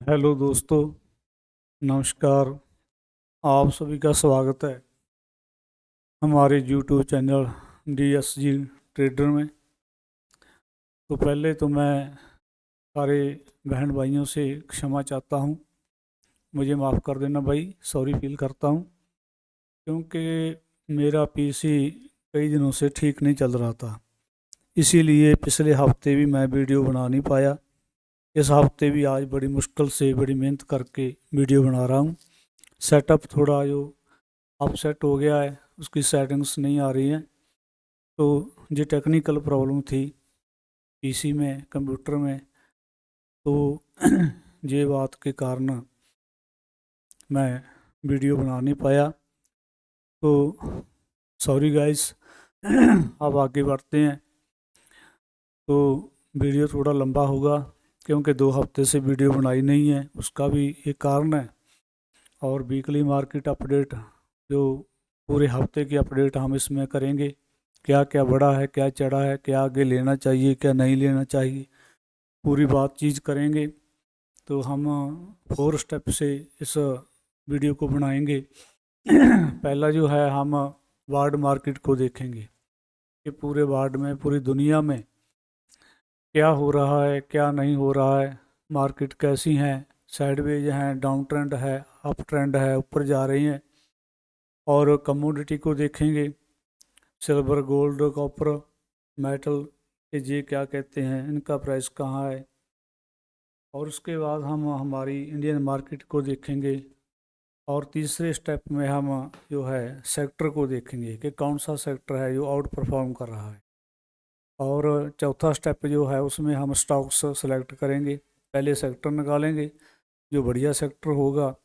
Hello दोस्तों, नमस्कार। आप सभी का स्वागत है हमारे यूट्यूब चैनल DSG ट्रेडर में। तो पहले तो मैं सारे बहन भाइयों से क्षमा चाहता हूँ। मुझे माफ़ कर देना भाई, सॉरी फील करता हूँ, क्योंकि मेरा पीसी कई दिनों से ठीक नहीं चल रहा था। इसीलिए पिछले हफ्ते भी मैं वीडियो बना नहीं पाया। इस हफ्ते भी आज बड़ी मुश्किल से बड़ी मेहनत करके वीडियो बना रहा हूँ। सेटअप थोड़ा जो अपसेट हो गया है, उसकी सेटिंग्स नहीं आ रही हैं। तो ये टेक्निकल प्रॉब्लम थी पीसी में, कंप्यूटर में। तो ये बात के कारण मैं वीडियो बना नहीं पाया। तो सॉरी गाइस। अब आगे बढ़ते हैं। तो वीडियो थोड़ा लंबा होगा, क्योंकि 2 हफ्ते से वीडियो बनाई नहीं है, उसका भी एक कारण है। और वीकली मार्केट अपडेट, जो पूरे हफ्ते की अपडेट हम इसमें करेंगे। क्या क्या बढ़ा है, क्या चढ़ा है, क्या आगे लेना चाहिए, क्या नहीं लेना चाहिए, पूरी बात चीज़ करेंगे। तो हम 4 स्टेप से इस वीडियो को बनाएंगे। पहला जो है, हम वर्ल्ड मार्केट को देखेंगे कि पूरे वर्ल्ड में, पूरी दुनिया में क्या हो रहा है, क्या नहीं हो रहा है, मार्केट कैसी हैं, साइडवेज हैं, डाउन ट्रेंड है, अप ट्रेंड है, ऊपर जा रही हैं। और कमोडिटी को देखेंगे, सिल्वर, गोल्ड, कॉपर, मेटल, ये क्या कहते हैं, इनका प्राइस कहाँ है। और उसके बाद हम हमारी इंडियन मार्केट को देखेंगे। और तीसरे स्टेप में हम जो है सेक्टर को देखेंगे कि कौन सा सेक्टर है जो आउट परफॉर्म कर रहा है। और चौथा स्टेप जो है, उसमें हम स्टॉक्स सेलेक्ट करेंगे। पहले सेक्टर निकालेंगे, जो बढ़िया सेक्टर होगा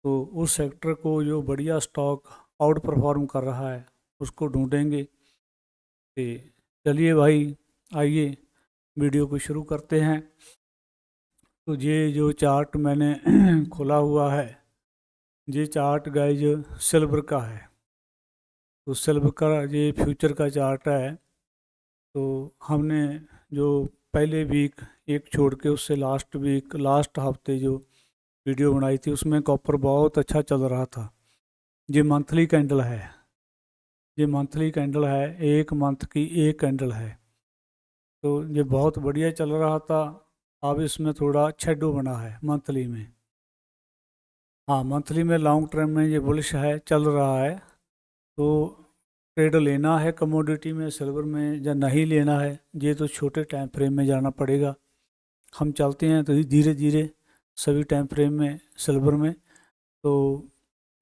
तो उस सेक्टर को, जो बढ़िया स्टॉक आउट परफॉर्म कर रहा है, उसको ढूंढेंगे। तो चलिए भाई, आइए वीडियो को शुरू करते हैं। तो ये जो चार्ट मैंने खोला हुआ है, ये चार्ट गाइज सिल्वर का है। तो सिल्वर का ये फ्यूचर का चार्ट है। तो हमने जो पहले वीक एक छोड़ के, उससे लास्ट वीक, लास्ट हफ्ते जो वीडियो बनाई थी, उसमें कॉपर बहुत अच्छा चल रहा था। ये मंथली कैंडल है, ये मंथली कैंडल है, एक मंथ की एक कैंडल है। तो ये बहुत बढ़िया चल रहा था। अब इसमें थोड़ा शेडो बना है मंथली में। हाँ, मंथली में लॉन्ग टर्म में ये बुलिश है, चल रहा है। तो ट्रेड लेना है कमोडिटी में, सिल्वर में, या नहीं लेना है, ये तो छोटे टाइम फ्रेम में जाना पड़ेगा। हम चलते हैं तो धीरे धीरे सभी टाइम फ्रेम में सिल्वर में। तो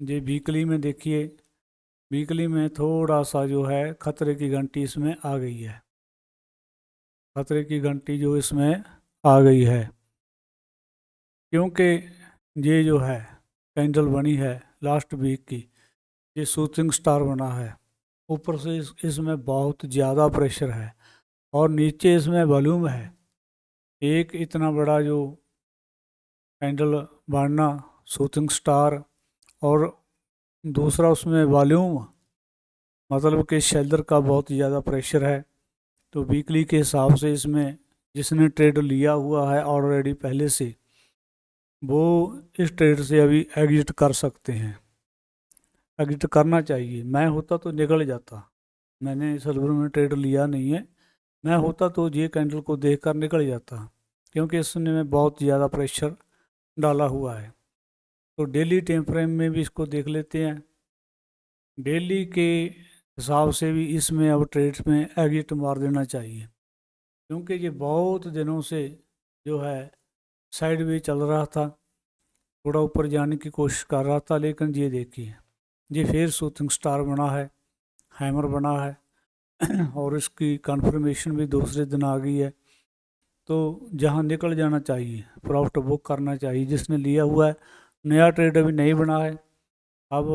ये वीकली में देखिए, वीकली में थोड़ा सा जो है खतरे की घंटी इसमें आ गई है। खतरे की घंटी जो इसमें आ गई है, क्योंकि ये जो है कैंडल बनी है लास्ट वीक की, ये शूटिंग स्टार बना है। ऊपर से इसमें बहुत ज़्यादा प्रेशर है, और नीचे इसमें वॉल्यूम है। एक इतना बड़ा जो कैंडल बनना, शूटिंग स्टार, और दूसरा उसमें वॉल्यूम, मतलब कि शेल्डर का बहुत ज़्यादा प्रेशर है। तो वीकली के हिसाब से इसमें जिसने ट्रेड लिया हुआ है ऑलरेडी पहले से, वो इस ट्रेड से अभी एग्जिट कर सकते हैं। एग्जिट करना चाहिए। मैं होता तो निकल जाता। मैंने सिल्वर में ट्रेड लिया नहीं है। मैं होता तो ये कैंडल को देखकर निकल जाता, क्योंकि इसने में बहुत ज़्यादा प्रेशर डाला हुआ है। तो डेली टाइम फ्रेम में भी इसको देख लेते हैं। डेली के हिसाब से भी इसमें अब ट्रेड्स में एग्जिट मार देना चाहिए, क्योंकि ये बहुत दिनों से जो है साइड वे चल रहा था। थोड़ा ऊपर जाने की कोशिश कर रहा था, लेकिन ये देखिए, ये फिर शूटिंग स्टार बना है, हैमर बना है। और इसकी कंफर्मेशन भी दूसरे दिन आ गई है। तो जहां निकल जाना चाहिए, प्रॉफिट बुक करना चाहिए जिसने लिया हुआ है। नया ट्रेड अभी नहीं बना है। अब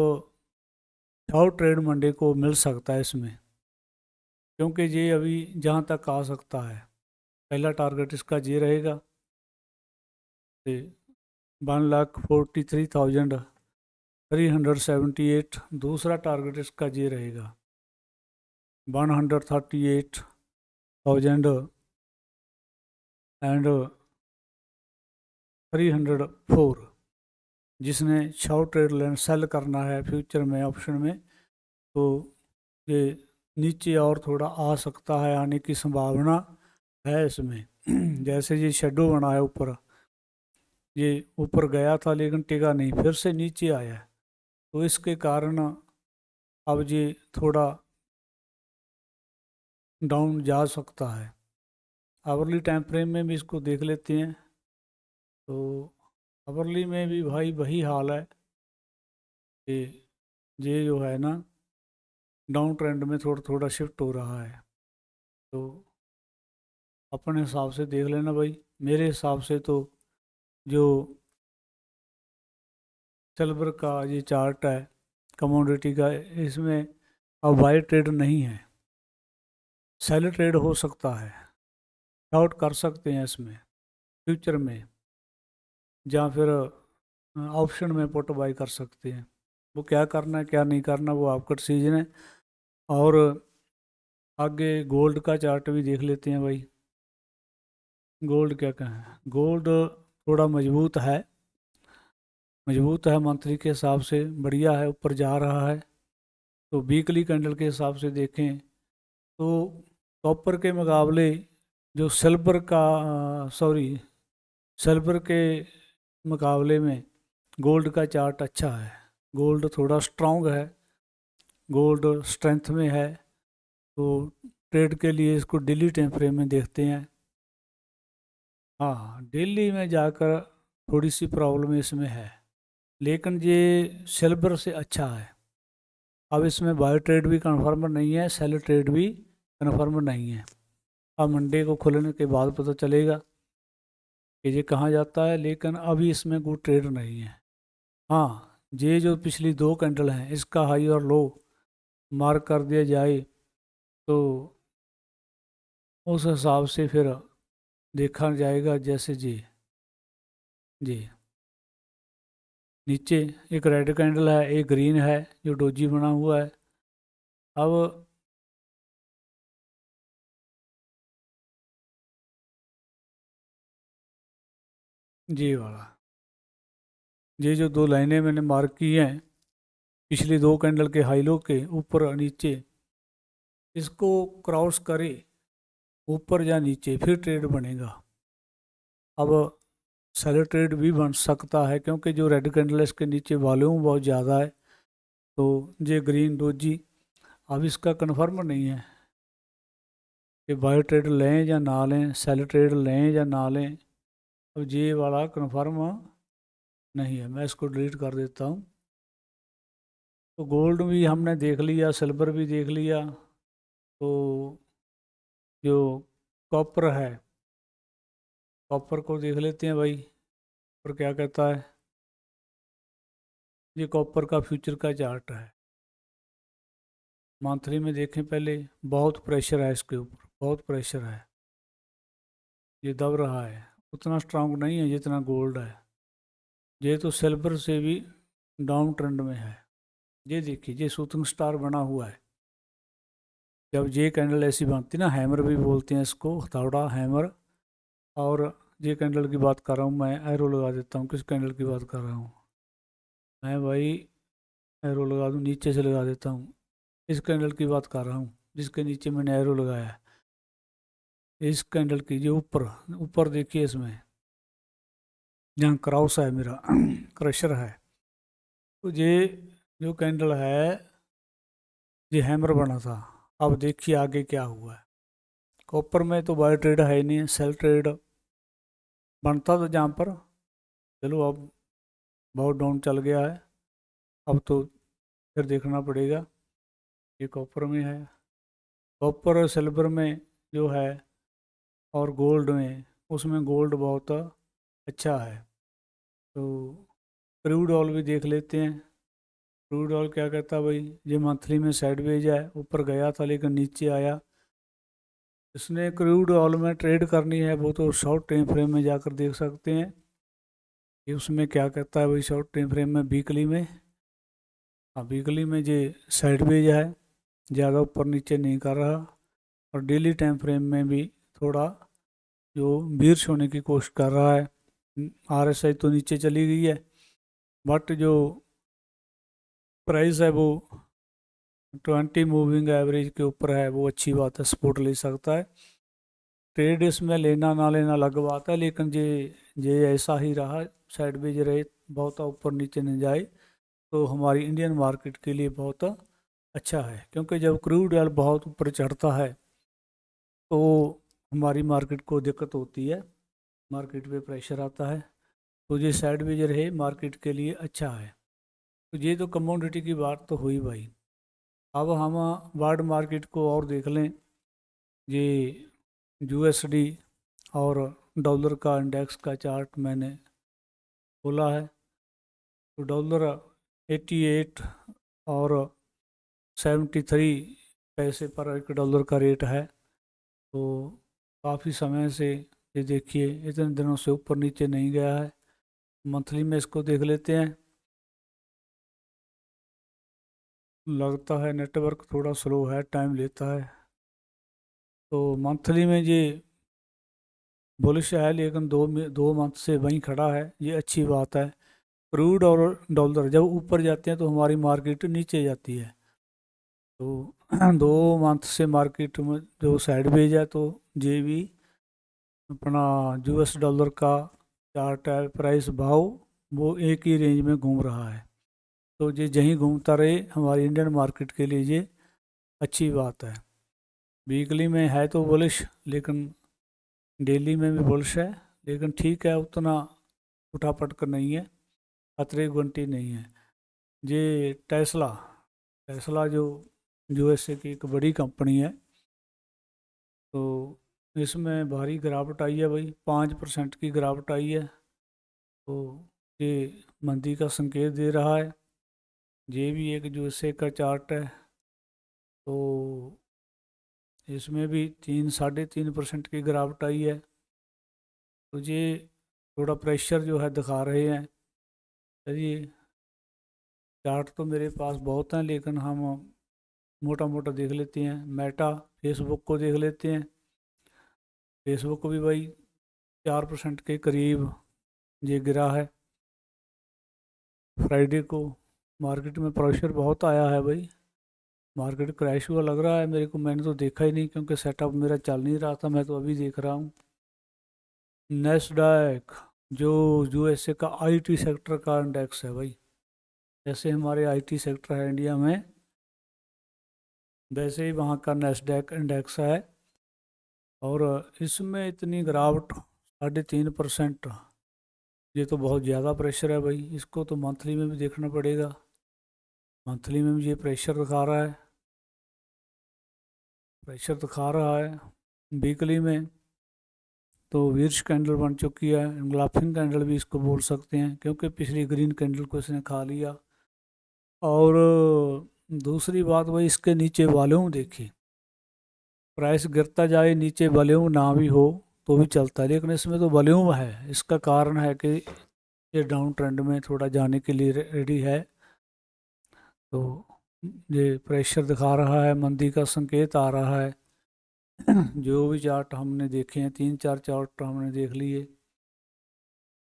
शॉर्ट ट्रेड मंडे को मिल सकता है इसमें, क्योंकि ये अभी जहां तक आ सकता है। पहला टारगेट इसका ये रहेगा, 1,43,378। दूसरा टारगेट इसका ये रहेगा 138,000 एंड 304, जिसने शॉर्ट ट्रेड लाइन सेल करना है फ्यूचर में ऑप्शन में, तो ये नीचे और थोड़ा आ सकता है, आने की संभावना है इसमें। जैसे ये शेडो बना है ऊपर, ये ऊपर गया था लेकिन टिका नहीं, फिर से नीचे आया है, तो इसके कारण अब ये थोड़ा डाउन जा सकता है। आवरली टाइम फ्रेम में भी इसको देख लेते हैं, तो आवरली में भी भाई वही हाल है कि ये जो है ना डाउन ट्रेंड में थोड़ा थोड़ा शिफ्ट हो रहा है। तो अपने हिसाब से देख लेना भाई। मेरे हिसाब से तो जो सिल्वर का ये चार्ट है कमोडिटी का, इसमें अब बाय ट्रेड नहीं है, सेल ट्रेड हो सकता है, शॉर्ट कर सकते हैं इसमें फ्यूचर में, या फिर ऑप्शन में पुट बाई कर सकते हैं। वो क्या करना है क्या नहीं करना वो आपका डिसीजन है। और आगे गोल्ड का चार्ट भी देख लेते हैं भाई। गोल्ड क्या कहें, गोल्ड थोड़ा मजबूत है मंथली के हिसाब से, बढ़िया है, ऊपर जा रहा है। तो वीकली कैंडल के हिसाब से देखें तो कॉपर के मुकाबले जो सिल्वर का, सॉरी, सिल्वर के मुकाबले में गोल्ड का चार्ट अच्छा है। गोल्ड थोड़ा स्ट्रांग है, गोल्ड स्ट्रेंथ में है। तो ट्रेड के लिए इसको डेली टाइम फ्रेम में देखते हैं। हाँ, डेली में जाकर थोड़ी सी प्रॉब्लम इसमें है, लेकिन ये सिल्वर से अच्छा है। अब इसमें बाय ट्रेड भी कन्फर्म नहीं है, सेल ट्रेड भी कन्फर्म नहीं है। अब मंडे को खुलने के बाद पता चलेगा कि ये कहाँ जाता है, लेकिन अभी इसमें कोई ट्रेड नहीं है। हाँ, ये जो पिछली दो कैंडल हैं इसका हाई और लो मार्क कर दिया जाए तो उस हिसाब से फिर देखा जाएगा। जैसे जी जी नीचे एक रेड कैंडल है, एक ग्रीन है जो डोजी बना हुआ है। अब जी वाला, ये जो दो लाइनें मैंने मार्क की हैं पिछली दो कैंडल के हाई लो के ऊपर और नीचे, इसको क्रॉस करे ऊपर या नीचे फिर ट्रेड बनेगा। अब सेल ट्रेड भी बन सकता है क्योंकि जो रेड कैंडल है इसके नीचे वॉल्यूम बहुत ज़्यादा है। तो ये ग्रीन डोजी अब इसका कन्फर्म नहीं है कि बाय ट्रेड लें या ना लें, सेल ट्रेड लें या ना लें। अब ये वाला कन्फर्म नहीं है, मैं इसको डिलीट कर देता हूँ। तो गोल्ड भी हमने देख लिया, सिल्वर भी देख लिया, तो जो कॉपर है, कॉपर को देख लेते हैं भाई, कॉपर क्या कहता है। ये कॉपर का फ्यूचर का चार्ट है, मंथली में देखें पहले, बहुत प्रेशर है इसके ऊपर, बहुत प्रेशर है, ये दब रहा है, उतना स्ट्रांग नहीं है जितना गोल्ड है। ये तो सिल्वर से भी डाउन ट्रेंड में है। ये देखिए, ये शूटिंग स्टार बना हुआ है। जब ये कैंडल ऐसी बनती ना, हैमर भी बोलते हैं इसको, हथौड़ा हैमर। और ये कैंडल की बात कर रहा हूँ मैं, एरो लगा देता हूँ, किस कैंडल की बात कर रहा हूँ मैं भाई, एरो लगा दूँ, नीचे से लगा देता हूँ। इस कैंडल की बात कर रहा हूँ जिसके नीचे मैंने एरो लगाया है। इस कैंडल की जो ऊपर ऊपर देखिए, इसमें जहाँ क्रॉस है मेरा क्रशर है, तो ये जो कैंडल है ये हैमर बना था। अब देखिए आगे क्या हुआ है। कॉपर में तो बाय ट्रेड है ही नहीं, सेल ट्रेड बनता था जहाँ पर, चलो अब बहुत डाउन चल गया है। अब तो फिर देखना पड़ेगा, ये कॉपर में है। कॉपर और सिल्वर में जो है और गोल्ड में, उसमें गोल्ड बहुत अच्छा है। तो क्रूड ऑयल भी देख लेते हैं। क्रूड ऑयल क्या कहता है भाई, ये मंथली में साइडवेज है, ऊपर गया था लेकिन नीचे आया। इसने क्रूड ऑयल में ट्रेड करनी है वो तो शॉर्ट टाइम फ्रेम में जाकर देख सकते हैं कि उसमें क्या कहता है भाई। शॉर्ट टाइम फ्रेम में, वीकली में, हाँ वीकली में ये साइडवेज है, ज़्यादा ऊपर नीचे नहीं कर रहा। और डेली टाइम फ्रेम में भी थोड़ा जो बीर्स होने की कोशिश कर रहा है। RSI तो नीचे चली गई है, बट जो प्राइस है वो 20 मूविंग एवरेज के ऊपर है, वो अच्छी बात है, सपोर्ट ले सकता है। ट्रेड इसमें लेना ना लेना अलग बात है, लेकिन ये ऐसा ही रहा, साइडवेज रहे, बहुत ऊपर नीचे नहीं जाए, तो हमारी इंडियन मार्केट के लिए बहुत अच्छा है। क्योंकि जब क्रूड ऑयल बहुत ऊपर चढ़ता है तो हमारी मार्केट को दिक्कत होती है, मार्केट पे प्रेशर आता है, तो ये साइडवेज रहे मार्केट के लिए अच्छा है। तो ये तो कमोडिटी की बात तो हुई भाई। अब हम वर्ल्ड मार्केट को और देख लें। ये यूएसडी और डॉलर का इंडेक्स का चार्ट मैंने खोला है, तो डॉलर 88 और 73 पैसे पर एक डॉलर का रेट है। तो काफ़ी समय से ये देखिए इतने दिनों से ऊपर नीचे नहीं गया है। मंथली में इसको देख लेते हैं। लगता है नेटवर्क थोड़ा स्लो है, टाइम लेता है। तो मंथली में ये बुलिश है, लेकिन दो मंथ से वहीं खड़ा है, ये अच्छी बात है। क्रूड और डॉलर जब ऊपर जाते हैं तो हमारी मार्केट नीचे जाती है। तो 2 मंथ से मार्केट में जो साइडवेज है, तो ये भी अपना यूएस डॉलर का चार्ट है, प्राइस भाव वो एक ही रेंज में घूम रहा है। तो ये यहीं घूमता रहे हमारी इंडियन मार्केट के लिए, ये अच्छी बात है। वीकली में है तो बुलिश, लेकिन डेली में भी बुलिश है, लेकिन ठीक है, उतना उठा पटक नहीं है, खतरे की घंटी नहीं है। ये टेस्ला टेस्ला जो यूएसए की एक बड़ी कंपनी है, तो इसमें भारी गिरावट आई है भाई, 5% की गिरावट आई है। तो ये मंदी का संकेत दे रहा है। ये भी एक यूएसए का चार्ट है, तो इसमें भी 3-3.5% की गिरावट आई है। तो ये थोड़ा प्रेशर जो है दिखा रहे हैं। चलिए, चार्ट तो मेरे पास बहुत हैं, लेकिन हम मोटा मोटा देख लेते हैं। मेटा फेसबुक को देख लेते हैं। फेसबुक को भी भाई 4% के करीब ये गिरा है। फ्राइडे को मार्केट में प्रेशर बहुत आया है भाई, मार्केट क्रैश हुआ लग रहा है मेरे को। मैंने तो देखा ही नहीं, क्योंकि सेटअप मेरा चल नहीं रहा था, मैं तो अभी देख रहा हूँ। नेस्डैक जो यूएसए का आईटी सेक्टर का इंडेक्स है भाई, जैसे हमारे आईटी सेक्टर है इंडिया में, वैसे ही वहाँ का नेस्डैक इंडेक्स है। और इसमें इतनी गिरावट 3.5%, ये तो बहुत ज़्यादा प्रेशर है भाई। इसको तो मंथली में भी देखना पड़ेगा, मंथली में भी ये प्रेशर दिखा रहा है, प्रेशर दिखा रहा है। वीकली में तो वीर्ष कैंडल बन चुकी है, इंगलाफिंग कैंडल भी इसको बोल सकते हैं, क्योंकि पिछली ग्रीन कैंडल को इसने खा लिया। और दूसरी बात भाई, इसके नीचे वॉल्यूम देखिए, प्राइस गिरता जाए नीचे वॉल्यूम ना भी हो तो भी चलता है, लेकिन इसमें तो वॉल्यूम है। इसका कारण है कि ये डाउन ट्रेंड में थोड़ा जाने के लिए रेडी है। तो ये प्रेशर दिखा रहा है, मंदी का संकेत आ रहा है। जो भी चार्ट हमने देखे हैं, 3-4 चार्ट हमने देख लिए।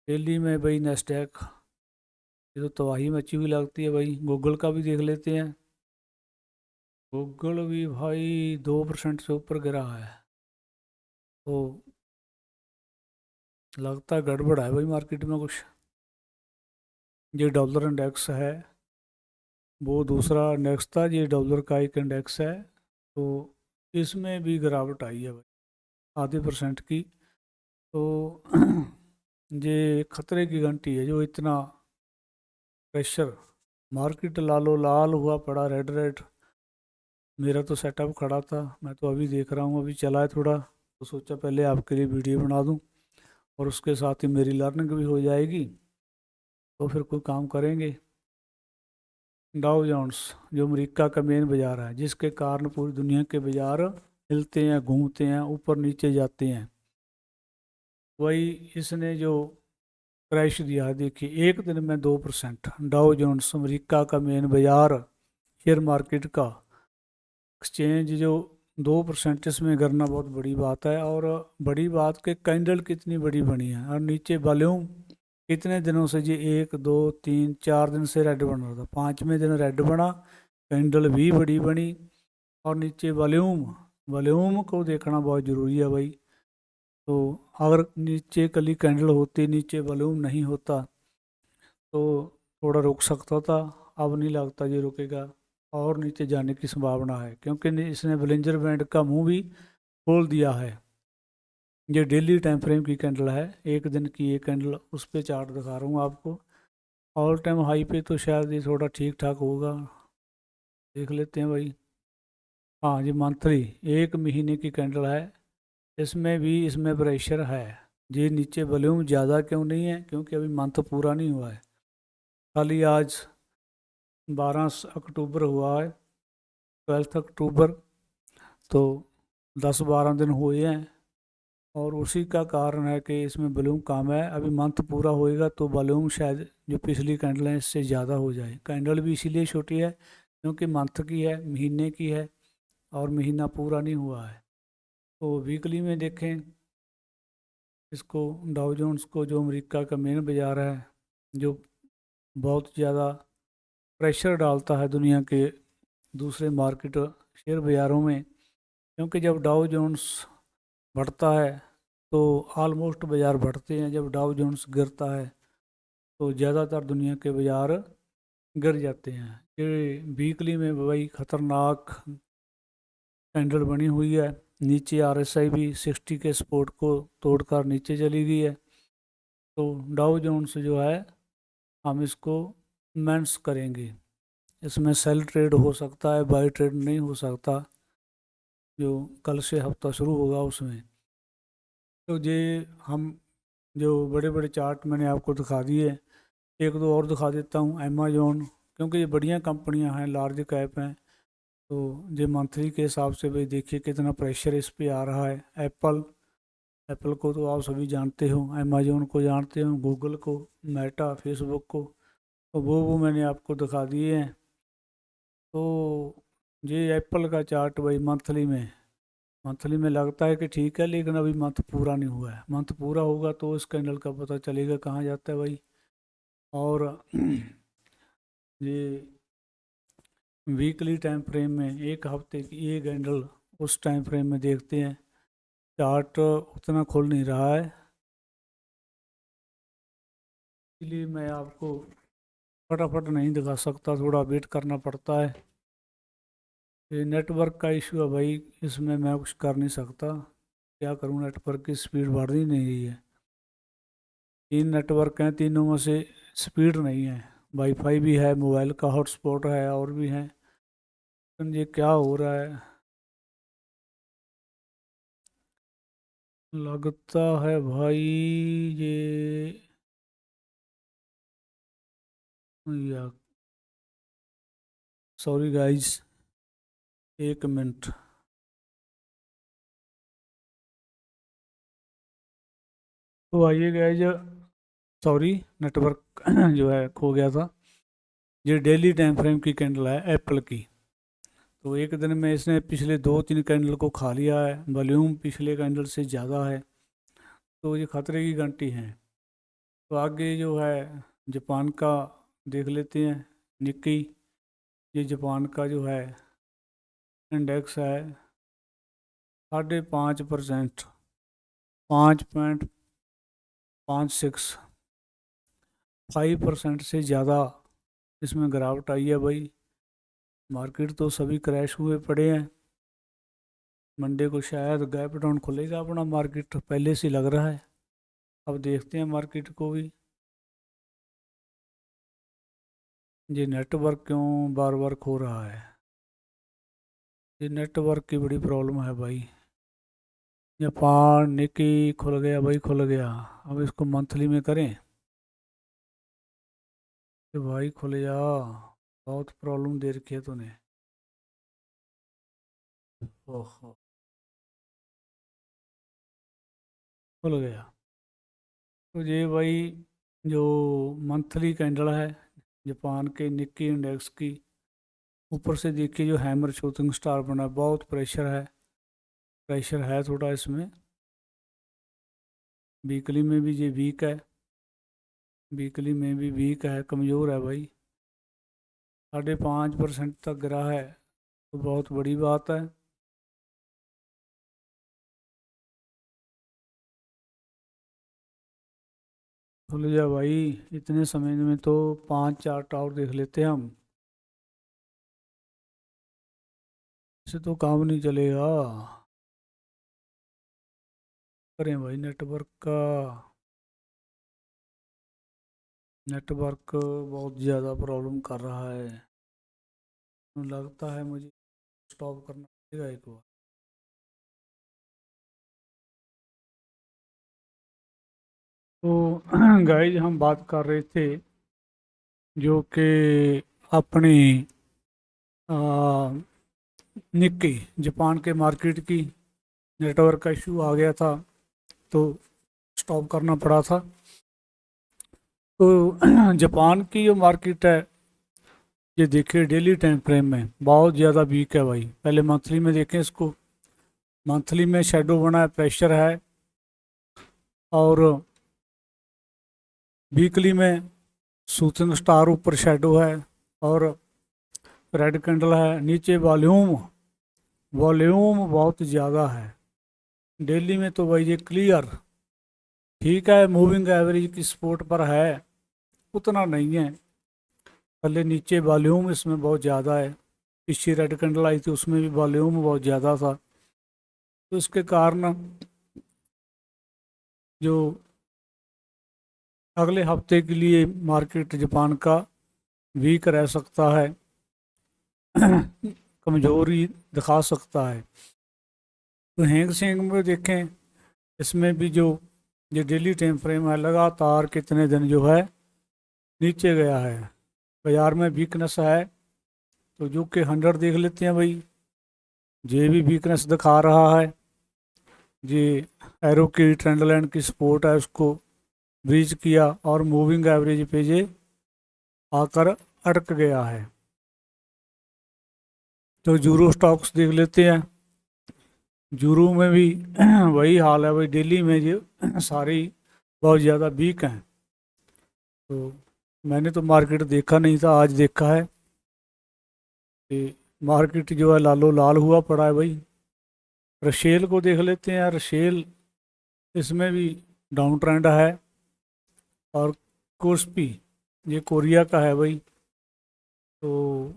दिल्ली में भाई नेस्डैक, ये तो तबाही मची हुई लगती है भाई। गूगल का भी देख लेते हैं। गूगल भी भाई 2% से ऊपर गिरा है, तो लगता है गड़बड़ है भाई मार्केट में कुछ। ये डॉलर इंडेक्स है, वो दूसरा इंडेक्स था, ये डॉलर का एक इंडेक्स है, तो इसमें भी गिरावट आई है भाई, ½ % की। तो ये खतरे की घंटी है, जो इतना प्रेशर, मार्केट लालो लाल हुआ पड़ा, रेड रेड। मेरा तो सेटअप खड़ा था, मैं तो अभी देख रहा हूँ, अभी चला है थोड़ा, तो सोचा पहले आपके लिए वीडियो बना दूँ, और उसके साथ ही मेरी लर्निंग भी हो जाएगी, तो फिर कोई काम करेंगे। डाउ जोन्स जो अमेरिका का मेन बाजार है, जिसके कारण पूरी दुनिया के बाजार हिलते हैं, घूमते हैं, ऊपर नीचे जाते हैं, वही इसने जो क्रैश दिया है, देखिए एक दिन में 2%। डाउ जोन्स अमेरिका का मेन बाजार, शेयर मार्केट का एक्सचेंज जो 2% इसमें गिरना बहुत बड़ी बात है। और बड़ी बात कि कैंडल कितनी बड़ी बनी है, और नीचे वॉल्यूम कितने दिनों से जी, 1 2 3 4 दिन से रेड बन रहा था, 5वें दिन रेड बना, कैंडल भी बड़ी बनी। और नीचे वॉल्यूम, वॉल्यूम को देखना बहुत ज़रूरी है भाई। तो अगर नीचे कली कैंडल होती, नीचे वॉल्यूम नहीं होता, तो थोड़ा रुक सकता था। अब नहीं लगता ये रुकेगा, और नीचे जाने की संभावना है, क्योंकि इसने बलिंजर बैंड का मुंह भी खोल दिया है। ये डेली टाइम फ्रेम की कैंडल है, एक दिन की ये कैंडल, उस पर चार्ट दिखा रहा हूँ आपको। ऑल टाइम हाई पे तो शायद ये थोड़ा ठीक ठाक होगा, देख लेते हैं भाई। हाँ जी, मंथली 1 महीने की कैंडल है, इसमें भी इसमें प्रेशर है। ये नीचे वॉल्यूम ज़्यादा क्यों नहीं है, क्योंकि अभी मंथ पूरा नहीं हुआ है, खाली आज 12 अक्टूबर हुआ है, 12 अक्टूबर, तो 10 12 दिन हुए हैं। और उसी का कारण है कि इसमें वॉल्यूम कम है। अभी मंथ पूरा होएगा तो वॉल्यूम शायद जो पिछली कैंडल है इससे ज़्यादा हो जाए। कैंडल भी इसीलिए छोटी है क्योंकि मंथ की है, महीने की है, और महीना पूरा नहीं हुआ है। तो वीकली में देखें इसको, डाउ जोन्स को, जो अमेरिका का मेन बाज़ार है, जो बहुत ज़्यादा प्रेशर डालता है दुनिया के दूसरे मार्केट शेयर बाज़ारों में, क्योंकि जब डाउ जोन्स बढ़ता है तो ऑलमोस्ट बाज़ार बढ़ते हैं, जब डाउ जोन्स गिरता है तो ज़्यादातर दुनिया के बाज़ार गिर जाते हैं। ये वीकली में भाई ख़तरनाक कैंडल बनी हुई है। नीचे आरएसआई भी 60 के सपोर्ट को तोड़कर नीचे चली गई है। तो डाउ जोन्स जो है, हम इसको मेंस करेंगे, इसमें सेल ट्रेड हो सकता है, बाई ट्रेड नहीं हो सकता, जो कल से हफ्ता शुरू होगा उसमें। तो ये हम जो बड़े बड़े चार्ट मैंने आपको दिखा दिए, एक दो और दिखा देता हूँ। अमेजोन, क्योंकि ये बढ़िया कंपनियां हैं, लार्ज कैप हैं, तो ये मंथली के हिसाब से भाई देखिए कितना प्रेशर इस पे आ रहा है। एप्पल, एप्पल को तो आप सभी जानते हो, अमेजोन को जानते हो, गूगल को, मेटा, फेसबुक को, तो वो मैंने आपको दिखा दिए हैं। तो ये एप्पल का चार्ट भाई मंथली में लगता है कि ठीक है, लेकिन अभी मंथ पूरा नहीं हुआ है। मंथ पूरा होगा तो इस कैंडल का पता चलेगा कहाँ जाता है भाई। और ये वीकली टाइम फ्रेम में, एक हफ्ते की ये कैंडल, उस टाइम फ्रेम में देखते हैं, चार्ट उतना खुल नहीं रहा है, इसलिए मैं आपको फटाफट नहीं दिखा सकता, थोड़ा वेट करना पड़ता है। ये नेटवर्क का इशू है भाई, इसमें मैं कुछ कर नहीं सकता, क्या करूँ, नेटवर्क की स्पीड बढ़ ही नहीं रही है। 3 नेटवर्क हैं, तीनों में से स्पीड नहीं है। वाईफाई भी है, मोबाइल का हॉटस्पॉट है, और भी है, लेकिन ये क्या हो रहा है, लगता है भाई ये, या सॉरी गाइस, 1 मिनट। तो आइए गाइस, सॉरी, नेटवर्क जो है खो गया था। ये डेली टाइम फ्रेम की कैंडल है एप्पल की। तो एक दिन में इसने पिछले 2 3 कैंडल को खा लिया है, वॉल्यूम पिछले कैंडल से ज़्यादा है, तो ये खतरे की घंटी है। तो आगे जो है जापान का देख लेते हैं, निक्की, ये जापान का जो है इंडेक्स है 5.5%, 5.56, 5% से ज़्यादा इसमें गिरावट आई है भाई। मार्केट तो सभी क्रैश हुए पड़े हैं। मंडे को शायद गैप डाउन खुलेगा अपना, मार्केट पहले से लग रहा है। अब देखते हैं मार्केट को भी। ये नेटवर्क क्यों बार बार खो रहा है, ये नेटवर्क की बड़ी प्रॉब्लम है भाई। जापान निकी खुल गया भाई, खुल गया। अब इसको मंथली में करें कि भाई खुल जा, बहुत प्रॉब्लम दे रखी है तूने। ओहो, खुल गया। तो ये भाई जो मंथली कैंडल है जापान के निक्की इंडेक्स की, ऊपर से देखिए जो हैमर शूटिंग स्टार बना है, बहुत प्रेशर है। प्रेशर है थोड़ा इसमें। वीकली में भी ये वीक है, वीकली में भी वीक है, कमज़ोर है भाई। 5.5% तक गिरा है तो बहुत बड़ी बात है। खुल जा भाई, इतने समय में तो 5 चार्ट और देख लेते हैं हम, इससे तो काम नहीं चलेगा। करें भाई नेटवर्क का, नेटवर्क बहुत ज़्यादा प्रॉब्लम कर रहा है, लगता है मुझे स्टॉप करना पड़ेगा एक बार। तो गाइज हम बात कर रहे थे जो कि अपनी निक्की जापान के मार्केट की नेटवर्क का इशू आ गया था तो स्टॉप करना पड़ा था। तो जापान की जो मार्केट है, ये देखिए डेली टाइम फ्रेम में बहुत ज़्यादा वीक है भाई। पहले मंथली में देखें इसको, मंथली में शेडो बना है, प्रेशर है, और वीकली में शूटिंग स्टार ऊपर शेडो है और रेड कैंडल है। नीचे वॉल्यूम, वॉल्यूम बहुत ज़्यादा है। डेली में तो भाई ये क्लियर ठीक है, मूविंग एवरेज की सपोर्ट पर है, उतना नहीं है। पहले नीचे वॉल्यूम इसमें बहुत ज़्यादा है, पीछे रेड कैंडल आई थी उसमें भी वॉल्यूम बहुत ज़्यादा था, तो इसके कारण जो अगले हफ्ते के लिए मार्केट जापान का वीक रह सकता है, कमजोरी दिखा सकता है। तो हैंग सेंग में देखें, इसमें भी जो ये डेली टाइम फ्रेम है, लगातार कितने दिन जो है नीचे गया है। बाजार में वीकनेस है, तो जो कि 100 देख लेते हैं भाई, ये भी वीकनेस दिखा रहा है। ये एरो की ट्रेंड लाइन की सपोर्ट है, उसको ब्रीच किया और मूविंग एवरेज पे ये आकर अटक गया है। तो यूरो स्टॉक्स देख लेते हैं, यूरो में भी वही हाल है भाई, डेली में ये सारी बहुत ज़्यादा वीक हैं। तो मैंने तो मार्केट देखा नहीं था, आज देखा है कि मार्केट जो है लालो लाल हुआ पड़ा है भाई। रशेल को देख लेते हैं, रशेल इसमें भी डाउन ट्रेंड है। और कोस्पी, ये कोरिया का है भाई, तो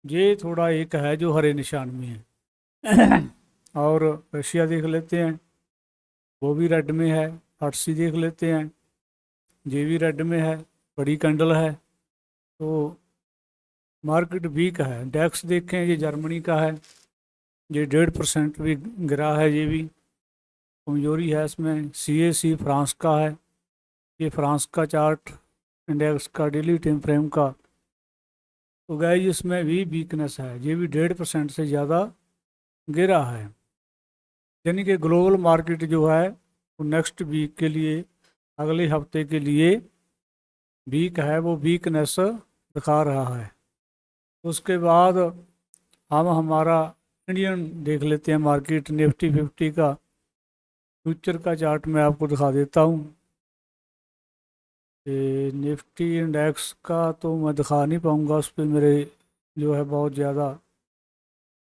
ये थोड़ा एक है जो हरे निशान में है। और रशिया देख लेते हैं, वो भी रेड में है। आरसी देख लेते हैं, ये भी रेड में है, बड़ी कैंडल है। तो मार्केट वीक है। डैक्स देखें, ये जर्मनी का है, ये 1.5% भी गिरा है, ये भी कमजोरी है इसमें। CAC फ्रांस का है, ये फ्रांस का चार्ट इंडेक्स का डेली टाइम फ्रेम का। तो गाइस इसमें भी वीकनेस है, ये भी 1.5% से ज़्यादा गिरा है। यानी कि ग्लोबल मार्केट जो है वो नेक्स्ट वीक के लिए, अगले हफ्ते के लिए वीक है, वो वीकनेस दिखा रहा है। उसके बाद हम हमारा इंडियन देख लेते हैं मार्केट, निफ्टी 50 का फ्यूचर का चार्ट मैं आपको दिखा देता हूँ। निफ्टी इंडेक्स का तो मैं दिखा नहीं पाऊँगा, उस पर मेरे जो है बहुत ज़्यादा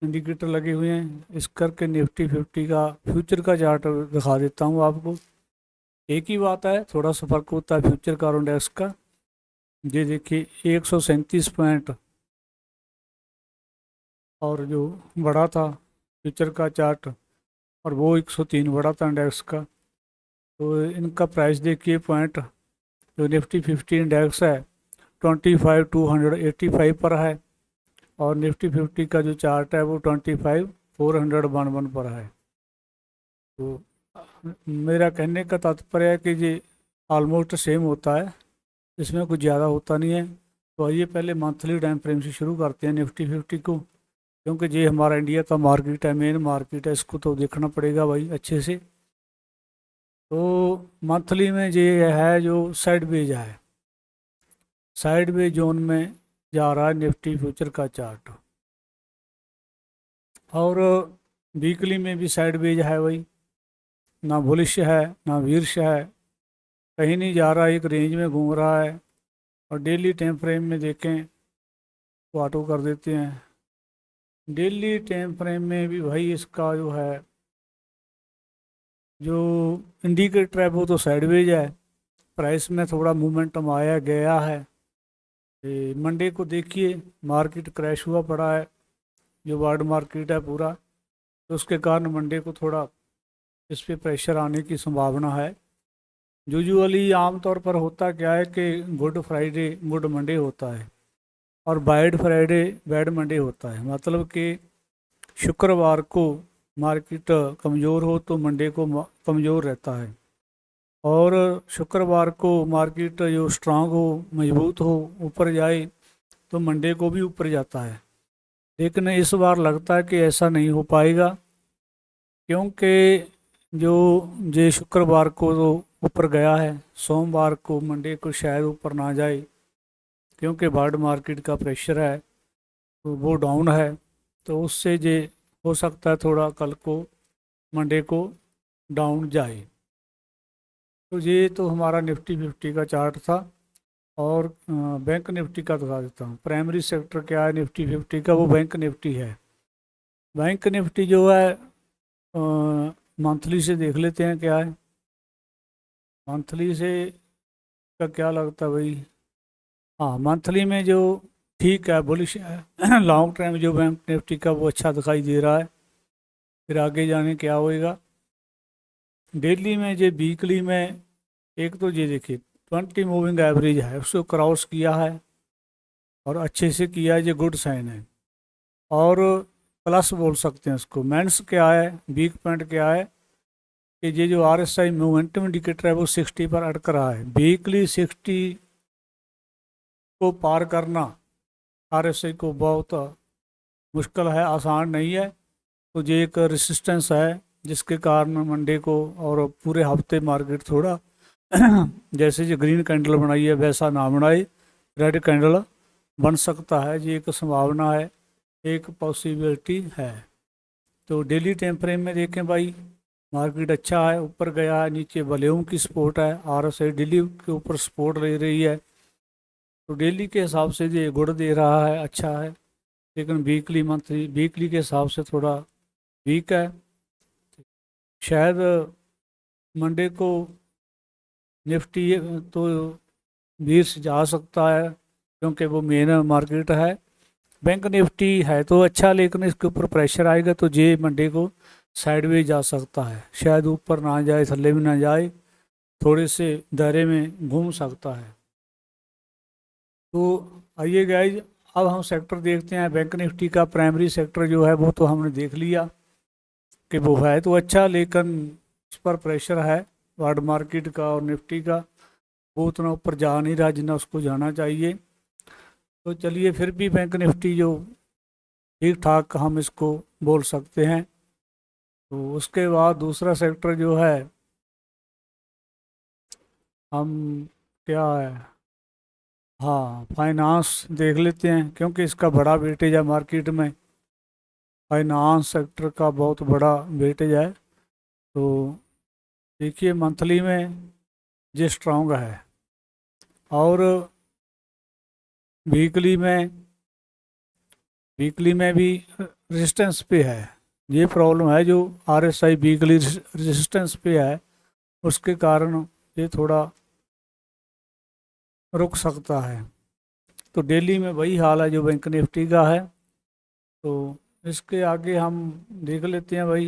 इंडिकेटर लगे हुए हैं। इस करके निफ्टी 50 का फ्यूचर का चार्ट दिखा देता हूँ आपको। एक ही बात है, थोड़ा सा फर्क होता है फ्यूचर का और इंडेक्स का। ये देखिए 137 पॉइंट और जो बड़ा था फ्यूचर का चार्ट, और वो 103 बड़ा था इंडेक्स का। तो इनका प्राइस देखिए पॉइंट, जो निफ्टी 50 इंडेक्स है 25,285 पर है, और निफ्टी 50 का जो चार्ट है वो 25,411 पर है। तो मेरा कहने का तात्पर्य है कि ये ऑलमोस्ट सेम होता है, इसमें कुछ ज़्यादा होता नहीं है। तो आइए पहले मंथली टाइम फ्रेम से शुरू करते हैं निफ्टी 50 को, क्योंकि ये हमारा इंडिया का मार्केट है, मेन मार्केट है, इसको तो देखना पड़ेगा भाई अच्छे से। तो मंथली में ये है जो साइड वेज है, साइड वेज जोन में जा रहा है निफ्टी फ्यूचर का चार्ट। और वीकली में भी साइडवेज है वही, ना बुलिश है ना वीर्श है, कहीं नहीं जा रहा, एक रेंज में घूम रहा है। और डेली टाइम फ्रेम में देखें तो ऑटो कर देते हैं, डेली टाइम फ्रेम में भी भाई इसका जो है, जो इंडिकेटर है वो तो साइडवेज है, प्राइस में थोड़ा मोमेंटम आया गया है। मंडे को देखिए मार्केट क्रैश हुआ पड़ा है, जो वर्ल्ड मार्केट है पूरा, तो उसके कारण मंडे को थोड़ा इस पे प्रेशर आने की संभावना है। यूजुअली आमतौर पर होता क्या है कि गुड फ्राइडे गुड मंडे होता है और बैड फ्राइडे बैड मंडे होता है, मतलब कि शुक्रवार को मार्केट कमज़ोर हो तो मंडे को कमज़ोर रहता है, और शुक्रवार को मार्केट जो स्ट्रांग हो मजबूत हो ऊपर जाए तो मंडे को भी ऊपर जाता है। लेकिन इस बार लगता है कि ऐसा नहीं हो पाएगा, क्योंकि जो ये शुक्रवार को तो ऊपर गया है, सोमवार को मंडे को शायद ऊपर ना जाए, क्योंकि वर्ल्ड मार्केट का प्रेशर है तो वो डाउन है, तो उससे ये हो सकता है थोड़ा कल को मंडे को डाउन जाए। तो ये तो हमारा निफ्टी 50 का चार्ट था। और बैंक निफ्टी का दिखा देता हूँ। प्राइमरी सेक्टर क्या है निफ्टी 50 का, वो बैंक निफ्टी है। बैंक निफ्टी जो है मंथली से देख लेते हैं क्या है। मंथली से का क्या लगता है भाई, हाँ मंथली में जो ठीक है बुलिश है लॉन्ग टर्म जो बैंक निफ्टी का वो अच्छा दिखाई दे रहा है। फिर आगे जाने क्या होएगा। डेली में जो वीकली में, एक तो ये देखिए 20 मूविंग एवरेज है उसको क्रॉस किया है और अच्छे से किया है, ये गुड साइन है। और प्लस बोल सकते हैं उसको। मेंस क्या है, वीक पॉइंट क्या है कि ये जो RSI मोमेंटम इंडिकेटर है वो 60 पर अटक रहा है। वीकली 60 को पार करना RSI को बहुत मुश्किल है, आसान नहीं है। तो ये एक रेसिस्टेंस है जिसके कारण मंडे को और पूरे हफ्ते मार्केट थोड़ा जैसे जो ग्रीन कैंडल बनाई है वैसा ना बनाए, रेड कैंडल बन सकता है, ये एक संभावना है, एक पॉसिबिलिटी है। तो डेली टाइम फ्रेम में देखें भाई मार्केट अच्छा है, ऊपर गया है, नीचे वॉल्यूम की सपोर्ट है, RSI डेली के ऊपर सपोर्ट ले रही है, तो डेली के हिसाब से ये गुड़ दे रहा है, अच्छा है। लेकिन वीकली मंथली वीकली के हिसाब से थोड़ा वीक है। शायद मंडे को निफ्टी तो 20 जा सकता है, क्योंकि वो मेन मार्केट है। बैंक निफ्टी है तो अच्छा, लेकिन इसके ऊपर प्रेशर आएगा तो जे मंडे को साइडवेज जा सकता है, शायद ऊपर ना जाए थल्ले भी ना जाए, थोड़े से दायरे में घूम सकता है। तो आइए गाइज, अब हम सेक्टर देखते हैं बैंक निफ्टी का। प्राइमरी सेक्टर जो है वो तो हमने देख लिया कि वो है तो अच्छा, लेकिन उस पर प्रेशर है वर्ल्ड मार्केट का और निफ्टी का, वो उतना ऊपर जा नहीं रहा जितना उसको जाना चाहिए। तो चलिए फिर भी बैंक निफ्टी जो ठीक ठाक हम इसको बोल सकते हैं। तो उसके बाद दूसरा सेक्टर जो है हम क्या है, हाँ फाइनेंस देख लेते हैं, क्योंकि इसका बड़ा वेटेज है मार्केट में, फाइनेंस सेक्टर का बहुत बड़ा वेटेज है। तो देखिए मंथली में ये स्ट्रांग है, और वीकली में भी रेजिस्टेंस पे है। ये प्रॉब्लम है जो RSI वीकली रेजिस्टेंस पे है, उसके कारण ये थोड़ा रुक सकता है। तो डेली में वही हाल है जो बैंक निफ्टी का है। तो इसके आगे हम देख लेते हैं भाई,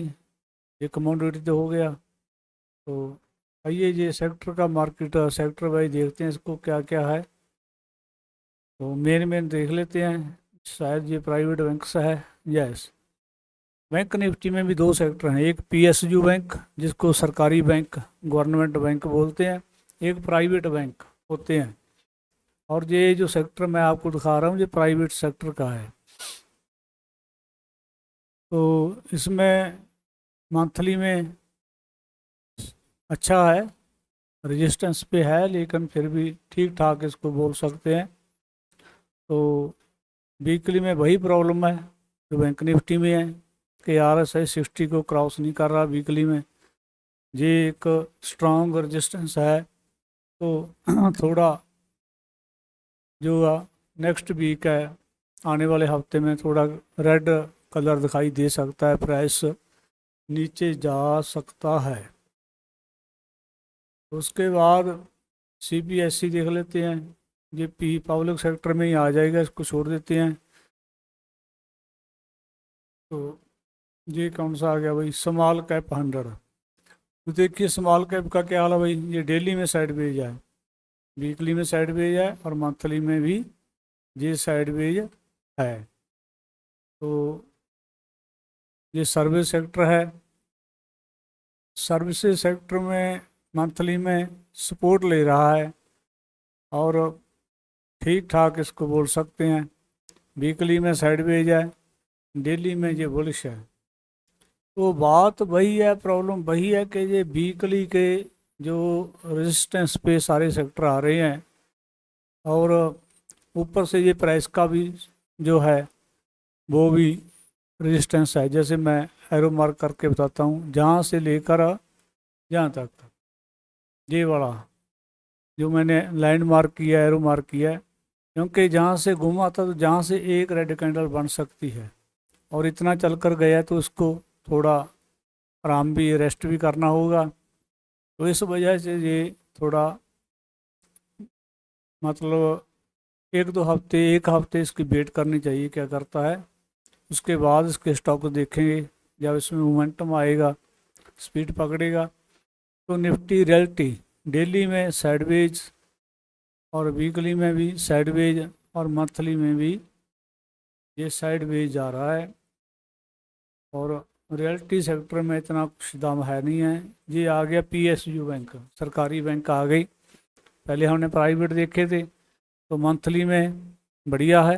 ये कमोडिटी तो हो गया। तो आइए ये सेक्टर का मार्केट सेक्टर वाइज देखते हैं इसको क्या क्या है। तो मेन देख लेते हैं, शायद ये प्राइवेट बैंक से है। यस, बैंक निफ्टी में भी दो सेक्टर हैं, एक PSU बैंक जिसको सरकारी बैंक गवर्नमेंट बैंक बोलते हैं, एक प्राइवेट बैंक होते हैं। और ये जो सेक्टर मैं आपको दिखा रहा हूँ ये प्राइवेट सेक्टर का है। तो इसमें मंथली में अच्छा है, रेजिस्टेंस पे है, लेकिन फिर भी ठीक ठाक इसको बोल सकते हैं। तो वीकली में वही प्रॉब्लम है जो बैंक निफ्टी में है, कि RSI 60 को क्रॉस नहीं कर रहा वीकली में, ये एक स्ट्रॉन्ग रेजिस्टेंस है। तो थोड़ा जो नेक्स्ट वीक है, आने वाले हफ्ते में थोड़ा रेड कलर दिखाई दे सकता है, प्राइस नीचे जा सकता है। उसके बाद CPSE देख लेते हैं, ये पब्लिक सेक्टर में ही आ जाएगा, इसको छोड़ देते हैं। तो ये कौन सा आ गया भाई, स्मॉल कैप 100। तो देखिए स्मॉल कैप का क्या हाल है भाई, ये डेली में साइडवेज है, वीकली में साइडवेज है, और मंथली में भी ये साइडवेज है। तो ये सर्विस सेक्टर है, सर्विसेज सेक्टर में मंथली में सपोर्ट ले रहा है और ठीक ठाक इसको बोल सकते हैं। वीकली में साइडवेज है, डेली में ये बुलिश है। तो बात वही है, प्रॉब्लम वही है कि ये वीकली के जो रेजिस्टेंस पे सारे सेक्टर आ रहे हैं, और ऊपर से ये प्राइस का भी जो है वो भी रेजिस्टेंस है। जैसे मैं एरो मार्क करके बताता हूँ, जहाँ से लेकर यहाँ तक, ये वाला जो मैंने लाइन मार्क किया, एरो मार्क किया है, क्योंकि जहाँ से घुमा था तो जहाँ से एक रेड कैंडल बन सकती है, और इतना चल कर गया तो उसको थोड़ा आराम भी, रेस्ट भी करना होगा। तो इस वजह से ये थोड़ा मतलब एक हफ्ते इसकी वेट करनी चाहिए क्या करता है। उसके बाद इसके स्टॉक देखेंगे, जब इसमें मोमेंटम आएगा, स्पीड पकड़ेगा। तो निफ्टी रियल्टी डेली में साइडवेज, और वीकली में भी साइडवेज, और मंथली में भी ये साइडवेज जा रहा है। और रियल्टी सेक्टर में इतना कुछ दाम है नहीं है। ये आ गया PSU बैंक, सरकारी बैंक आ गई। पहले हमने प्राइवेट देखे थे, तो मंथली में बढ़िया है,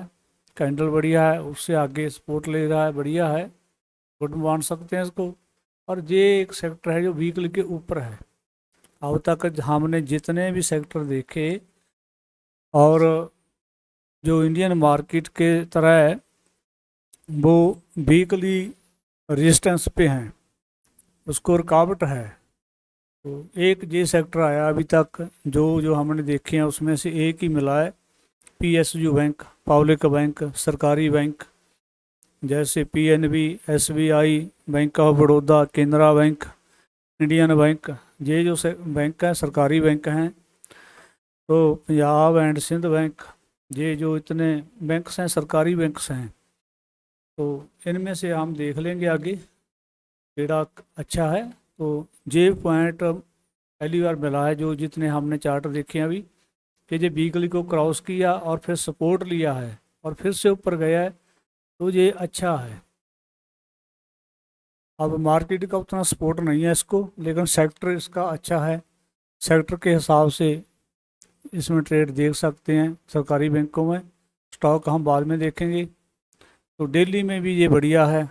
कैंडल बढ़िया है, उससे आगे सपोर्ट ले रहा है, बढ़िया है, गुड मान सकते हैं इसको। और ये एक सेक्टर है जो वीकली के ऊपर है। अब तक हमने जितने भी सेक्टर देखे, और जो इंडियन मार्केट के तरह है, वो वीकली रेजिस्टेंस पे हैं, उसको रुकावट है। तो एक ये सेक्टर आया अभी तक, जो जो हमने देखे हैं उसमें से एक ही मिला है, PSU बैंक, पब्लिक बैंक, सरकारी बैंक, जैसे PNB, SBI, bank of Baroda, Canara bank, Indian bank. ये जो बैंक हैं सरकारी बैंक हैं। तो पंजाब एंड सिंध बैंक, ये जो इतने बैंक्स हैं सरकारी बैंक्स हैं, तो इनमें से हम देख लेंगे आगे केड़ा अच्छा है। तो ये पॉइंट पहली बार मिला है, जो जितने हमने चार्ट देखे हैं अभी, कि ये वीकली को क्रॉस किया और फिर सपोर्ट लिया है और फिर से ऊपर गया है, तो ये अच्छा है। अब मार्केट का उतना सपोर्ट नहीं है इसको, लेकिन सेक्टर इसका अच्छा है। सेक्टर के हिसाब से इसमें ट्रेड देख सकते हैं सरकारी बैंकों में। स्टॉक हम बाद में देखेंगे। तो डेली में भी ये बढ़िया है।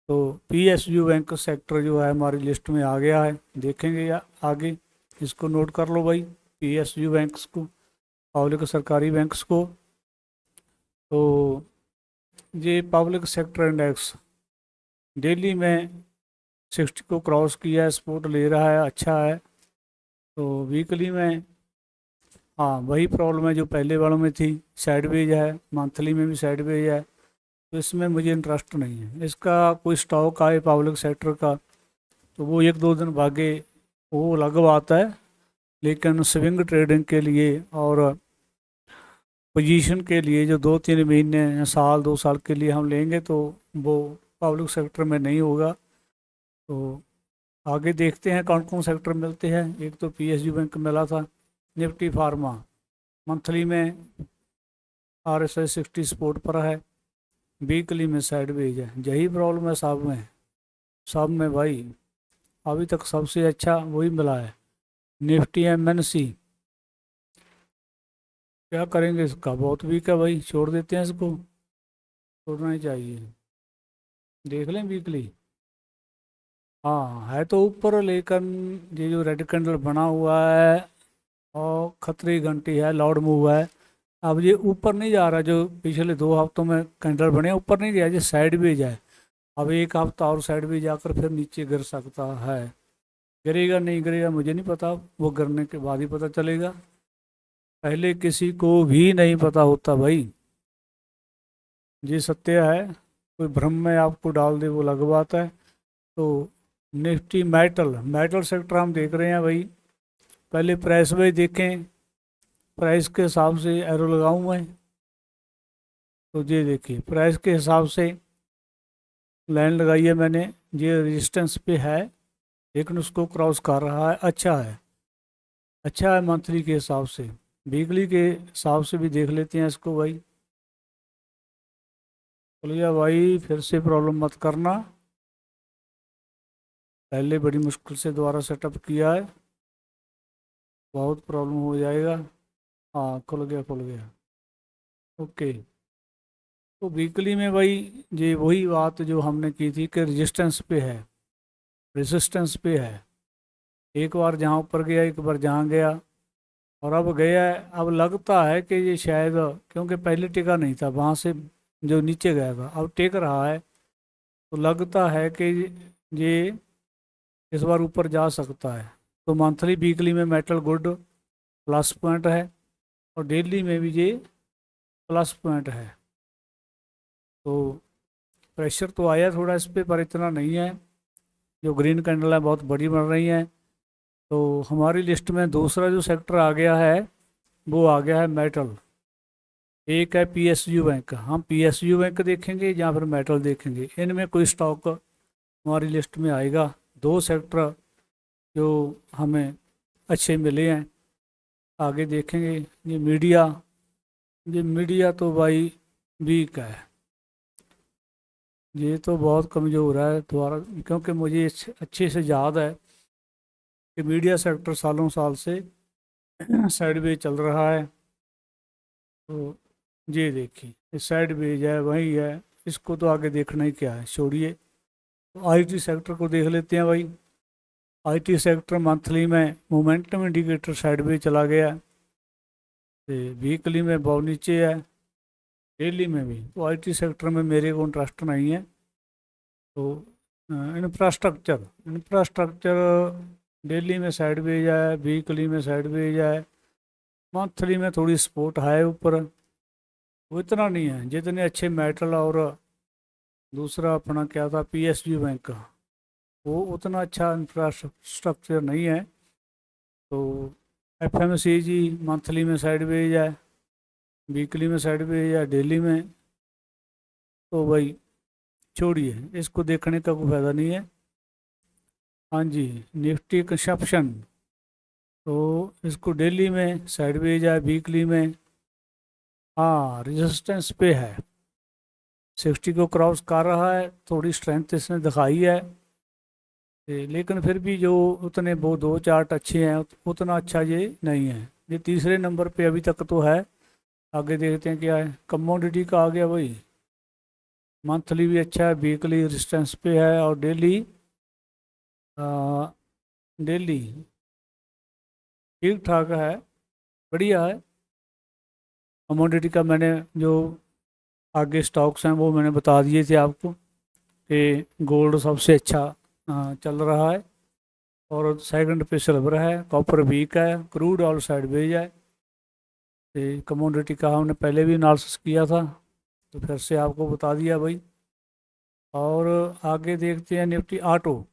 तो PSU बैंक सेक्टर जो है हमारी लिस्ट में आ गया है, देखेंगे या आगे, इसको नोट कर लो भाई, PSU बैंक्स को, पब्लिक सरकारी बैंक्स को। तो ये पब्लिक सेक्टर इंडेक्स डेली में 60 को क्रॉस किया है, सपोर्ट ले रहा है, अच्छा है। तो वीकली में हाँ वही प्रॉब्लम है जो पहले वालों में थी, साइडवेज है, मंथली में भी साइडवेज है। तो इसमें मुझे इंटरेस्ट नहीं है। इसका कोई स्टॉक आए पब्लिक सेक्टर का, तो वो एक दो दिन भागे, वो अलग बात है। लेकिन स्विंग ट्रेडिंग के लिए और पोजीशन के लिए जो 2-3 महीने या साल 2 साल के लिए हम लेंगे, तो वो पब्लिक सेक्टर में नहीं होगा। तो आगे देखते हैं कौन कौन सेक्टर मिलते हैं। एक तो PSU बैंक मिला था। निफ्टी फार्मा मंथली में RSI 60 सपोर्ट पर है, वीकली में साइडवेज है। यही प्रॉब्लम है सब में भाई, अभी तक सबसे अच्छा वही मिला है। निफ्टी MNC क्या करेंगे, इसका बहुत वीक है भाई, छोड़ देते हैं इसको, छोड़ना ही चाहिए। देख लें वीकली, हाँ है तो ऊपर, लेकिन ये जो रेड कैंडल बना हुआ है और खतरी घंटी है, लॉर्ड मूव है। अब ये ऊपर नहीं जा रहा, जो पिछले 2 हफ्तों में कैंडल बने ऊपर नहीं गया, ये साइडवेज है। अब एक हफ्ता और साइड में जाकर फिर नीचे गिर सकता है। गिरेगा नहीं गिरेगा मुझे नहीं पता, वो गिरने के बाद ही पता चलेगा। पहले किसी को भी नहीं पता होता भाई, ये सत्य है। कोई भ्रम में आपको डाल दे वो अलग बात है। तो निफ्टी मेटल मेटल सेक्टर हम देख रहे हैं भाई। पहले प्राइस में देखें, प्राइस के हिसाब से एरो लगाऊं मैं, तो ये देखिए प्राइस के हिसाब से लाइन लगाई है मैंने। ये रेजिस्टेंस पे है लेकिन उसको क्रॉस कर रहा है, अच्छा है, अच्छा है मंथली के हिसाब से। वीकली के हिसाब से भी देख लेते हैं इसको भाई। बोलिए भाई फिर से प्रॉब्लम मत करना, पहले बड़ी मुश्किल से दोबारा सेटअप किया है, बहुत प्रॉब्लम हो जाएगा। हाँ खुल गया खुल गया, ओके। तो वीकली में भाई ये वही बात जो हमने की थी कि रेजिस्टेंस पे है, रेजिस्टेंस पे है। एक बार जहाँ ऊपर गया एक बार जहाँ गया, और अब गया है। अब लगता है कि ये शायद, क्योंकि पहले टिका नहीं था वहाँ से जो नीचे गया था, अब टिक रहा है, तो लगता है कि ये इस बार ऊपर जा सकता है। तो मंथली वीकली में मेटल गुड प्लस पॉइंट है, और डेली में भी ये प्लस पॉइंट है। तो प्रेशर तो आया थोड़ा इस पे, पर इतना नहीं है। जो ग्रीन कैंडल है बहुत बड़ी बन रही है। तो हमारी लिस्ट में दूसरा जो सेक्टर आ गया है वो आ गया है मेटल। एक है पीएसयू बैंक, हम पीएसयू बैंक देखेंगे या फिर मेटल देखेंगे, इनमें कोई स्टॉक हमारी लिस्ट में आएगा। दो सेक्टर जो हमें अच्छे मिले हैं, आगे देखेंगे। ये मीडिया, ये मीडिया तो भाई वीक है, ये तो बहुत कमज़ोर है दोबारा, क्योंकि मुझे अच्छे से याद है कि मीडिया सेक्टर सालों साल से साइडवेज चल रहा है। तो ये देखिए इस साइडवेज है, वही है, इसको तो आगे देखना ही क्या है, छोड़िए। तो आईटी सेक्टर को देख लेते हैं भाई। आईटी सेक्टर मंथली में मोमेंटम इंडिकेटर साइडवेज चला गया है, वीकली में बहुत नीचे है, डेली में भी। तो आईटी सेक्टर में मेरे को इंटरेस्ट नहीं है। तो इंफ्रास्ट्रक्चर, इंफ्रास्ट्रक्चर डेली में साइडवेज है, वीकली में साइडवेज है, मंथली में थोड़ी सपोर्ट है ऊपर, वो इतना नहीं है जितने अच्छे मेटल और दूसरा अपना क्या था पीएसयू बैंक का, वो उतना अच्छा इंफ्रास्ट्रक्चर नहीं है। तो एफएमसीजी मंथली में साइडवेज है, वीकली में साइडवेज है, डेली में तो भाई छोड़िए, इसको देखने का कोई फायदा नहीं है। हाँ जी, निफ्टी कंजप्शन, तो इसको डेली में साइडवेज है, वीकली में हाँ रेजिस्टेंस पे है, 60 को क्रॉस कर रहा है, थोड़ी स्ट्रेंथ इसने दिखाई है। लेकिन फिर भी जो उतने वो दो चार्ट अच्छे हैं उतना अच्छा ये नहीं है। ये तीसरे नंबर पे अभी तक तो है। आगे देखते हैं क्या है। कमोडिटी का आ गया भाई, मंथली भी अच्छा है, वीकली रेजिस्टेंस पे है, और डेली डेली ठीक ठाक है, बढ़िया है। कमोडिटी का मैंने जो आगे स्टॉक्स हैं वो मैंने बता दिए थे आपको कि गोल्ड सबसे अच्छा चल रहा है, और सेकंड पे सिल्वर है, कॉपर वीक है, क्रूड ऑयल साइडवेज है। कमोडिटी का हमने पहले भी एनालिसिस किया था, तो फिर से आपको बता दिया भाई। और आगे देखते हैं निफ्टी ऑटो।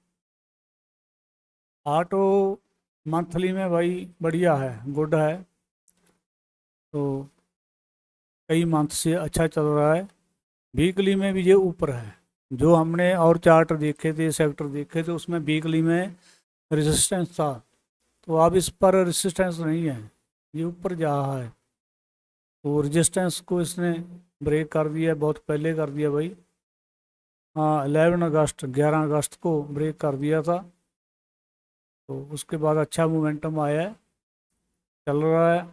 ऑटो मंथली में भाई बढ़िया है, गुड है, तो कई मंथ से अच्छा चल रहा है। वीकली में भी ये ऊपर है। जो हमने और चार्ट देखे थे, सेक्टर देखे थे, उसमें वीकली में रेजिस्टेंस था, तो अब इस पर रेजिस्टेंस नहीं है, ये ऊपर जा रहा है। तो रेजिस्टेंस को इसने ब्रेक कर दिया, बहुत पहले कर दिया भाई। हाँ 11 अगस्त, 11 अगस्त को ब्रेक कर दिया था। तो उसके बाद अच्छा मोमेंटम आया है, चल रहा है।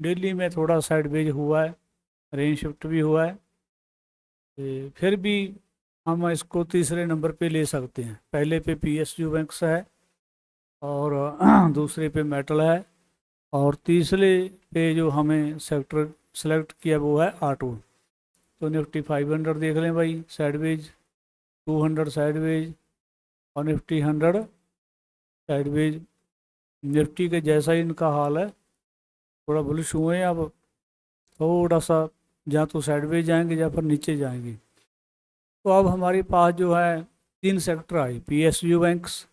डेली में थोड़ा साइडवेज हुआ है, रेंज शिफ्ट भी हुआ है। फिर भी हम इसको तीसरे नंबर पे ले सकते हैं। पहले पे पीएसयू बैंक्स है, और दूसरे पे मेटल है, और तीसरे पे जो हमें सेक्टर सेलेक्ट किया वो है ऑटो। तो निफ्टी 500 देख लें भाई, साइडवेज 200 साइडवेज और निफ्टी 100 साइडवेज। निफ्टी के जैसा ही इनका हाल है, थोड़ा बुलिश हुए हैं अब, थोड़ा सा या तो साइडवेज जाएंगे या फिर नीचे जाएंगे। तो अब हमारे पास जो है 3 सेक्टर आए, पीएसयू बैंक्स,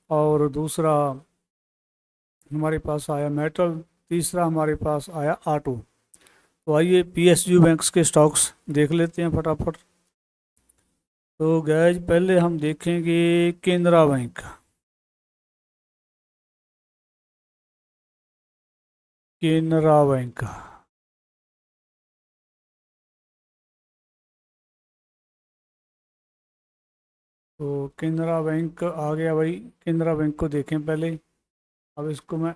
और दूसरा हमारे पास आया मेटल, तीसरा हमारे पास आया ऑटो। तो आइए पीएसयू बैंक्स के स्टॉक्स देख लेते हैं फटाफट। तो गैज पहले हम देखेंगे केनरा बैंक। केनरा बैंक, तो केनरा बैंक आ गया भाई। केनरा बैंक को देखें पहले। अब इसको मैं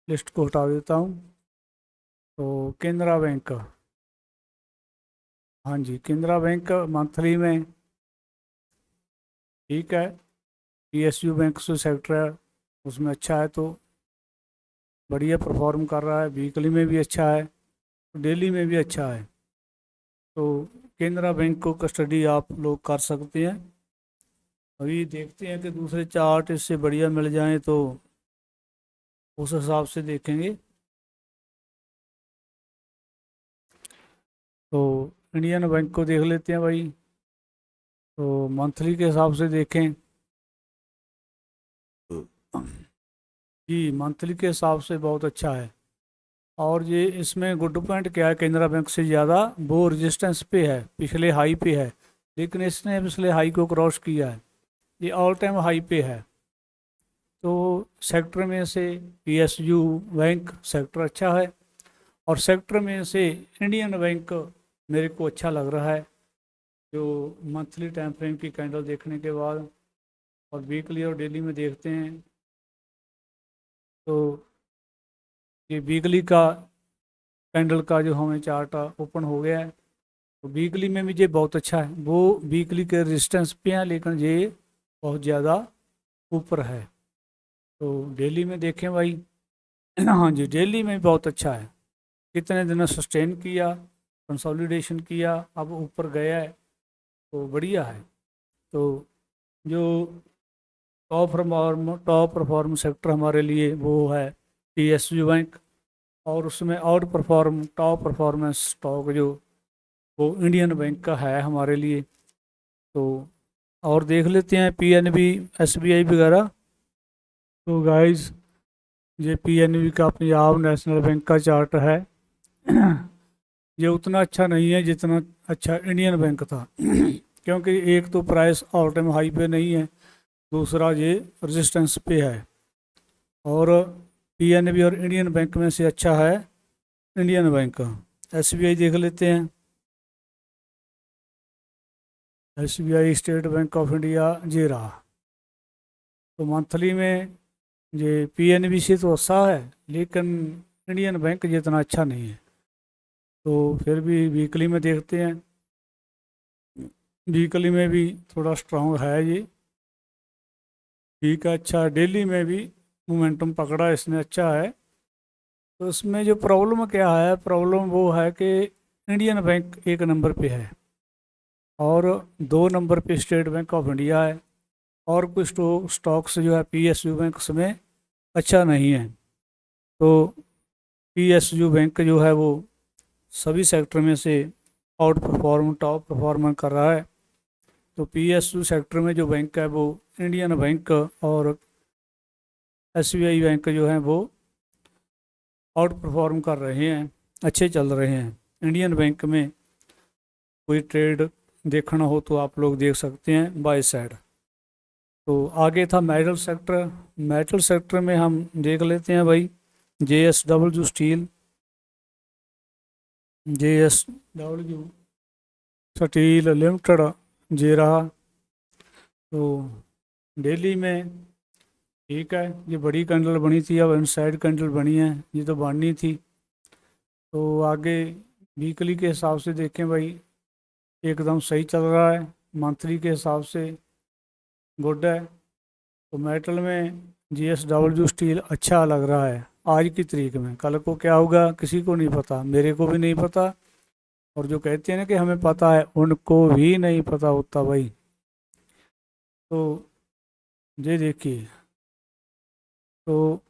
लिस्ट को हटा देता हूँ। तो केनरा बैंक, हाँ जी, केनरा बैंक मंथली में ठीक है। पीएसयू बैंक जो सेक्टर है उसमें अच्छा है, तो बढ़िया परफॉर्म कर रहा है। वीकली में भी अच्छा है, डेली में भी अच्छा है। तो केनरा बैंक को कस्टडी आप लोग कर सकते हैं। अभी देखते हैं कि दूसरे चार्ट इससे बढ़िया मिल जाएं तो उस हिसाब से देखेंगे। तो इंडियन बैंक को देख लेते हैं भाई। तो मंथली के हिसाब से देखें जी, मंथली के हिसाब से बहुत अच्छा है। और ये इसमें गुड पॉइंट क्या है, केनरा बैंक से ज़्यादा वो रेजिस्टेंस पे है, पिछले हाई पे है, लेकिन इसने पिछले हाई को क्रॉस किया है, ये ऑल टाइम हाई पे है। तो सेक्टर में से पीएसयू बैंक सेक्टर अच्छा है, और सेक्टर में से इंडियन बैंक मेरे को अच्छा लग रहा है, जो मंथली टाइम फ्रेम की कैंडल देखने के बाद और वीकली और डेली में देखते हैं। तो ये वीकली का कैंडल का जो हमें चार्ट ओपन हो गया है, तो वीकली में भी ये बहुत अच्छा है। वो वीकली के रेजिस्टेंस पे है, लेकिन ये बहुत ज़्यादा ऊपर है। तो डेली में देखें भाई, हाँ जी, डेली में बहुत अच्छा है। कितने दिनों सस्टेन किया, कंसोलिडेशन किया, अब ऊपर गया है, तो बढ़िया है। तो जो टॉप परफॉर्म सेक्टर हमारे लिए वो है पीएसयू बैंक, और उसमें out perform top performance stock जो वो इंडियन बैंक का है हमारे लिए। तो और देख लेते हैं पीएनबी, एसबीआई वगैरह। तो गाइस ये पीएनबी का पंजाब नेशनल बैंक का चार्ट है। ये उतना अच्छा नहीं है जितना अच्छा इंडियन बैंक था, क्योंकि एक तो प्राइस ऑल टाइम हाई पे नहीं है, दूसरा ये रेजिस्टेंस पे है। और पीएनबी और इंडियन बैंक में से अच्छा है इंडियन बैंक। एसबीआई देख लेते हैं। SBI state bank of India ये रहा। तो मंथली में ये पीएनबी से तो अच्छा है, लेकिन इंडियन बैंक जितना अच्छा नहीं है। तो फिर भी वीकली में देखते हैं। वीकली में भी थोड़ा स्ट्रांग है ये, ठीक है, अच्छा। डेली में भी मोमेंटम पकड़ा इसने, अच्छा है। तो इसमें जो प्रॉब्लम क्या है, प्रॉब्लम वो है कि इंडियन बैंक 1 नंबर पे है, और 2 नंबर पे स्टेट बैंक ऑफ इंडिया है, और कुछ स्टॉक्स जो है पीएसयू बैंक में अच्छा नहीं है। तो पीएसयू बैंक जो है वो सभी सेक्टर में से आउट परफॉर्म टॉप परफॉर्म कर रहा है। तो पीएसयू सेक्टर में जो बैंक है वो इंडियन बैंक और एसबीआई बैंक जो है वो आउट परफॉर्म कर रहे हैं, अच्छे चल रहे हैं। इंडियन बैंक में कोई ट्रेड देखना हो तो आप लोग देख सकते हैं बाय साइड। तो आगे था मेटल सेक्टर। मेटल सेक्टर में हम देख लेते हैं भाई JSW steel, JSW steel limited जे रहा। तो डेली में ठीक है, ये बड़ी कैंडल बनी थी, अब इनसाइड कैंडल बनी है, ये तो बननी थी। तो आगे वीकली के हिसाब से देखें भाई, एकदम सही चल रहा है। मंथली के हिसाब से गुड है। तो मेटल में जेएसडब्ल्यू स्टील अच्छा लग रहा है आज की तारीख में। कल को क्या होगा किसी को नहीं पता, मेरे को भी नहीं पता, और जो कहते हैं ना कि हमें पता है, उनको भी नहीं पता होता भाई। तो ये देखिए, तो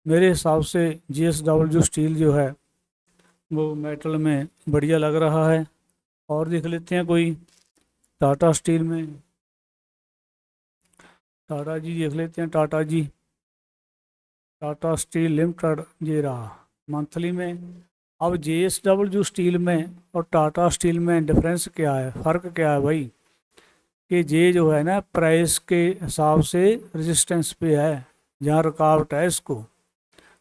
मेरे हिसाब से JSW स्टील जो है वो मेटल में बढ़िया लग रहा है। और देख लेते हैं कोई टाटा स्टील में। टाटा जी देख लेते हैं, टाटा जी, टाटा स्टील लिमिटेड ये रहा मंथली में। अब JSW स्टील में और टाटा स्टील में डिफरेंस क्या है, फ़र्क क्या है भाई? कि ये जो है ना प्राइस के हिसाब से रेजिस्टेंस पे है, जहाँ रुकावट है इसको,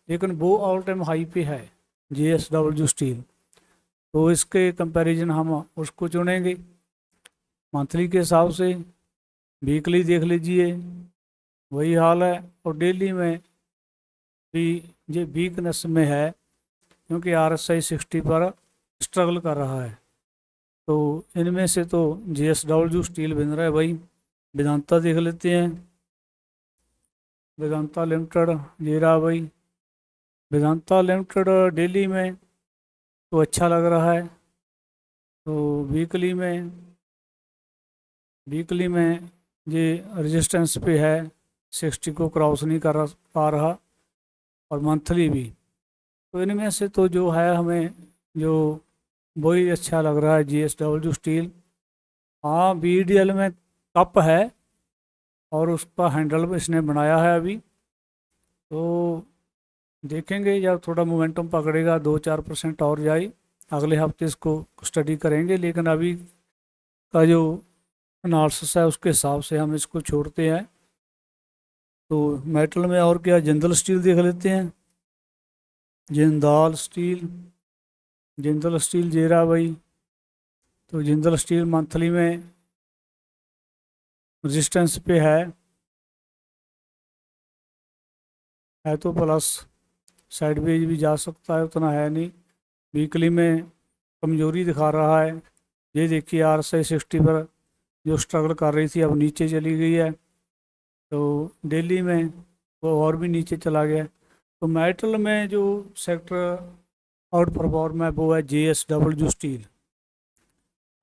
लेकिन वो ऑल टाइम हाई पे है JSW स्टील। तो इसके कंपैरिजन हम उसको चुनेंगे मंथली के हिसाब से। वीकली देख लीजिए, वही हाल है। और डेली में भी ये वीकनेस में है, क्योंकि RSI 60 पर स्ट्रगल कर रहा है। तो इनमें से तो JSW स्टील बन रहा है भाई। वेदांता देख लेते हैं, वेदांता लिमिटेड ये रहा भाई। वेदांता लिमिटेड डेली में तो अच्छा लग रहा है। तो वीकली में ये रेजिस्टेंस पे है, 60 को क्रॉस नहीं कर पा रहा। और मंथली भी, तो इनमें से तो जो है हमें जो वही अच्छा लग रहा है JSW स्टील। हाँ, BDL में कप है और उसका हैंडल भी इसने बनाया है अभी। तो देखेंगे जब थोड़ा मोमेंटम पकड़ेगा, 2-4% और जाए, अगले हफ्ते इसको स्टडी करेंगे। लेकिन अभी का जो एनालिसिस है उसके हिसाब से हम इसको छोड़ते हैं। तो मेटल में और क्या, जिंदल स्टील देख लेते हैं। जिंदाल स्टील, जिंदल स्टील जेरा भाई। तो जिंदल स्टील मंथली में रेजिस्टेंस पे है तो प्लस, साइडवेज भी जा सकता है, उतना है नहीं। वीकली में कमजोरी दिखा रहा है। ये देखिए RSI 60 पर जो स्ट्रगल कर रही थी अब नीचे चली गई है। तो डेली में वो और भी नीचे चला गया। तो मेटल में जो सेक्टर आउट परफॉर्म है वो है JSW स्टील।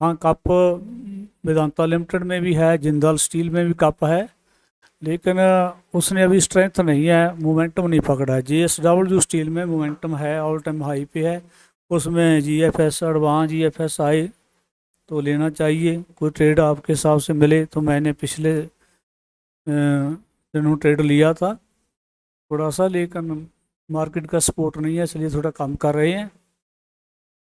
हाँ, कप वेदांता लिमिटेड में भी है, जिंदाल स्टील में भी कप है, लेकिन उसने अभी स्ट्रेंथ नहीं है, मोमेंटम नहीं पकड़ा है। JSW स्टील में मोमेंटम है, ऑल टाइम हाई पे है। उसमें GFS एडवांस, GFSI तो लेना चाहिए। कोई ट्रेड आपके हिसाब से मिले तो, मैंने पिछले दिनों ट्रेड लिया था थोड़ा सा, लेकिन मार्केट का सपोर्ट नहीं है, इसलिए थोड़ा कम कर रहे हैं।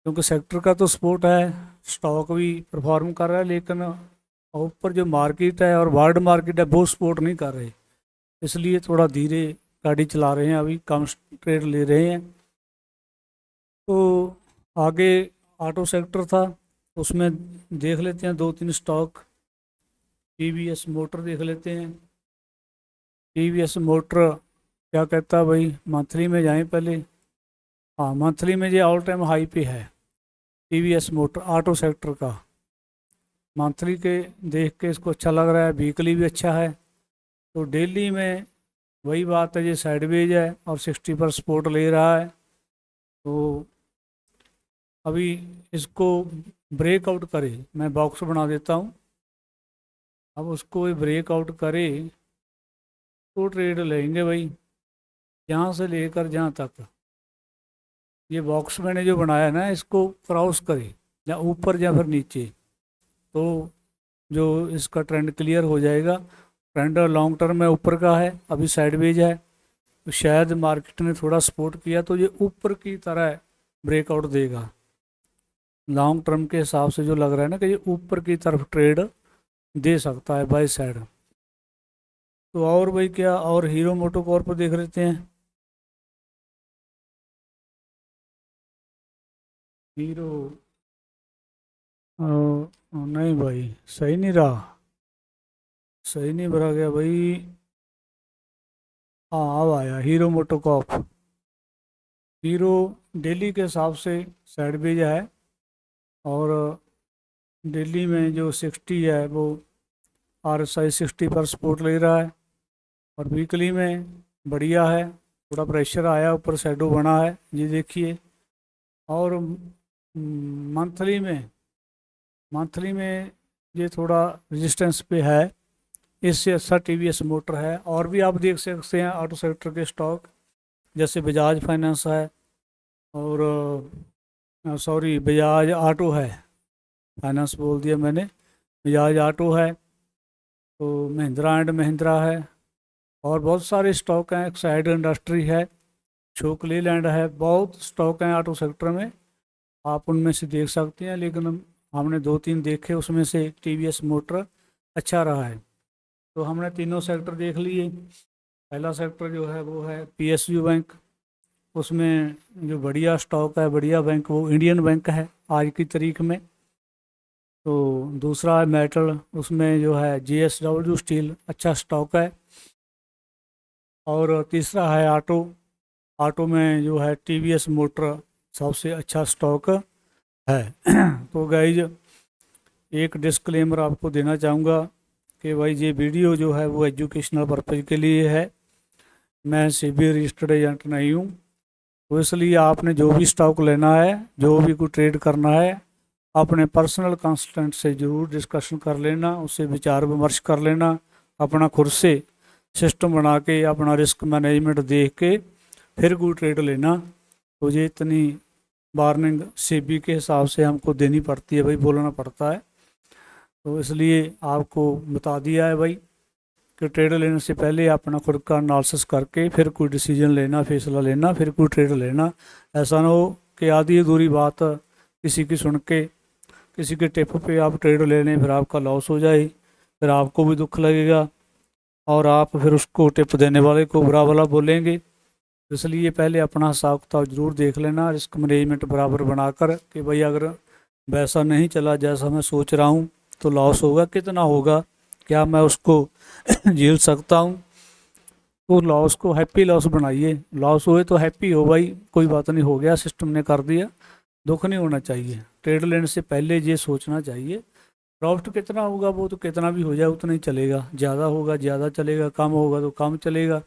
क्योंकि सेक्टर का तो सपोर्ट है, स्टॉक भी परफॉर्म कर रहा है, लेकिन ऊपर जो मार्केट है और वर्ल्ड मार्केट है वो सपोर्ट नहीं कर रहे, इसलिए थोड़ा धीरे गाड़ी चला रहे हैं, अभी कम ट्रेड ले रहे हैं। तो आगे ऑटो सेक्टर था, उसमें देख लेते हैं 2-3 स्टॉक। TVS मोटर देख लेते हैं। TVS मोटर क्या कहता है भाई, मंथली में जाएं पहले। हाँ, मंथली में ये ऑल टाइम हाई पे है TVS मोटर ऑटो सेक्टर का। मंथली के देख के इसको अच्छा लग रहा है, वीकली भी अच्छा है। तो डेली में वही बात है, ये साइडवेज है और 60 पर सपोर्ट ले रहा है। तो अभी इसको ब्रेकआउट करे, मैं बॉक्स बना देता हूँ। अब उसको ब्रेकआउट करे तो ट्रेड लेंगे भाई, यहाँ से लेकर जहाँ तक। ये बॉक्स मैंने जो बनाया है ना, इसको क्रॉस करे या ऊपर या फिर नीचे, तो जो इसका ट्रेंड क्लियर हो जाएगा। ट्रेंड लॉन्ग टर्म में ऊपर का है, अभी साइडवेज है। तो शायद मार्केट ने थोड़ा सपोर्ट किया तो ये ऊपर की तरह ब्रेकआउट देगा। लॉन्ग टर्म के हिसाब से जो लग रहा है ना कि ये ऊपर की तरफ ट्रेड दे सकता है बाई साइड। तो और भाई क्या, और हीरो मोटोकॉर्प देख लेते हैं। हीरो नहीं भाई, सही नहीं रहा, सही नहीं भरा गया भाई। हाँ, अब आया हीरो मोटोकॉर्प। हीरो डेली के हिसाब से साइडवेज है, और दिल्ली में जो 60 है वो RSI 60 पर सपोर्ट ले रहा है। और वीकली में बढ़िया है, थोड़ा प्रेशर आया, ऊपर शैडो बना है, ये देखिए। और मंथली में ये थोड़ा रेजिस्टेंस पे है। इससे अच्छा टीवीएस मोटर है। और भी आप देख सकते हैं ऑटो सेक्टर के स्टॉक, जैसे बजाज फाइनेंस है, और सॉरी बजाज ऑटो है, फाइनेंस बोल दिया मैंने, बजाज ऑटो है, तो महिंद्रा एंड महिंद्रा है, और बहुत सारे स्टॉक हैं, एक्साइड इंडस्ट्री है, अशोक लीलैंड है, बहुत स्टॉक हैं ऑटो सेक्टर में। आप उनमें से देख सकते हैं, लेकिन हमने 2-3 देखे, उसमें से टीवीएस मोटर अच्छा रहा है। तो हमने तीनों सेक्टर देख लिए। पहला सेक्टर जो है वो है पीएसयू बैंक। उसमें जो बढ़िया स्टॉक है, बढ़िया बैंक, वो इंडियन बैंक है आज की तारीख में। तो दूसरा है मेटल, उसमें जो है जेएसडब्ल्यू स्टील अच्छा स्टॉक है। और तीसरा है ऑटो, ऑटो में जो है टीवीएस मोटर सबसे अच्छा स्टॉक है। तो गाइज, एक डिस्क्लेमर आपको देना चाहूँगा कि भाई ये वीडियो जो है वो एजुकेशनल पर्पज़ के लिए है। मैं सेबी रजिस्टर्ड एजेंट नहीं हूँ, तो इसलिए आपने जो भी स्टॉक लेना है, जो भी कोई ट्रेड करना है, अपने पर्सनल कंसल्टेंट से ज़रूर डिस्कशन कर लेना, उससे विचार विमर्श कर लेना, अपना खुद से सिस्टम बना के अपना रिस्क मैनेजमेंट देख के फिर कोई ट्रेड लेना। तो ये इतनी वार्निंग सेबी के हिसाब से हमको देनी पड़ती है भाई, बोलना पड़ता है। तो इसलिए आपको बता दिया है भाई कि ट्रेड लेने से पहले अपना खुद का एनालिसिस करके फिर कोई डिसीजन लेना, फैसला लेना, फिर कोई ट्रेड लेना। ऐसा ना हो कि आधी अधूरी बात किसी की सुन के, किसी के टिप पे आप ट्रेड ले लें, फिर आपका लॉस हो जाए, फिर आपको भी दुख लगेगा और आप फिर उसको टिप देने वाले को बुरा भला बोलेंगे। इसलिए पहले अपना हिसाब किताब जरूर देख लेना, रिस्क मैनेजमेंट बराबर बनाकर कि भाई अगर वैसा नहीं चला जैसा मैं सोच रहा हूँ तो लॉस होगा, कितना होगा, क्या मैं उसको झेल सकता हूँ। तो लॉस को हैप्पी लॉस बनाइए, लॉस हुए तो हैप्पी हो भाई, कोई बात नहीं, हो गया, सिस्टम ने कर दिया, दुख नहीं होना चाहिए। ट्रेड लेने से पहले ये सोचना चाहिए प्रॉफिट कितना होगा, वो तो कितना भी हो जाए उतना ही चलेगा, ज़्यादा होगा ज़्यादा चलेगा, कम होगा तो कम चलेगा।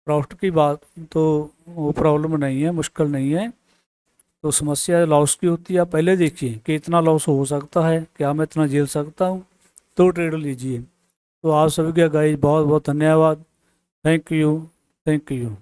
प्रॉफिट की बात तो वो प्रॉब्लम नहीं है, मुश्किल नहीं है। तो समस्या लॉस की होती है, आप पहले देखिए कि इतना लॉस हो सकता है, क्या मैं इतना झेल सकता हूँ, तो ट्रेड लीजिए। तो आप सभी का गाइस बहुत बहुत धन्यवाद। Thank you, thank you.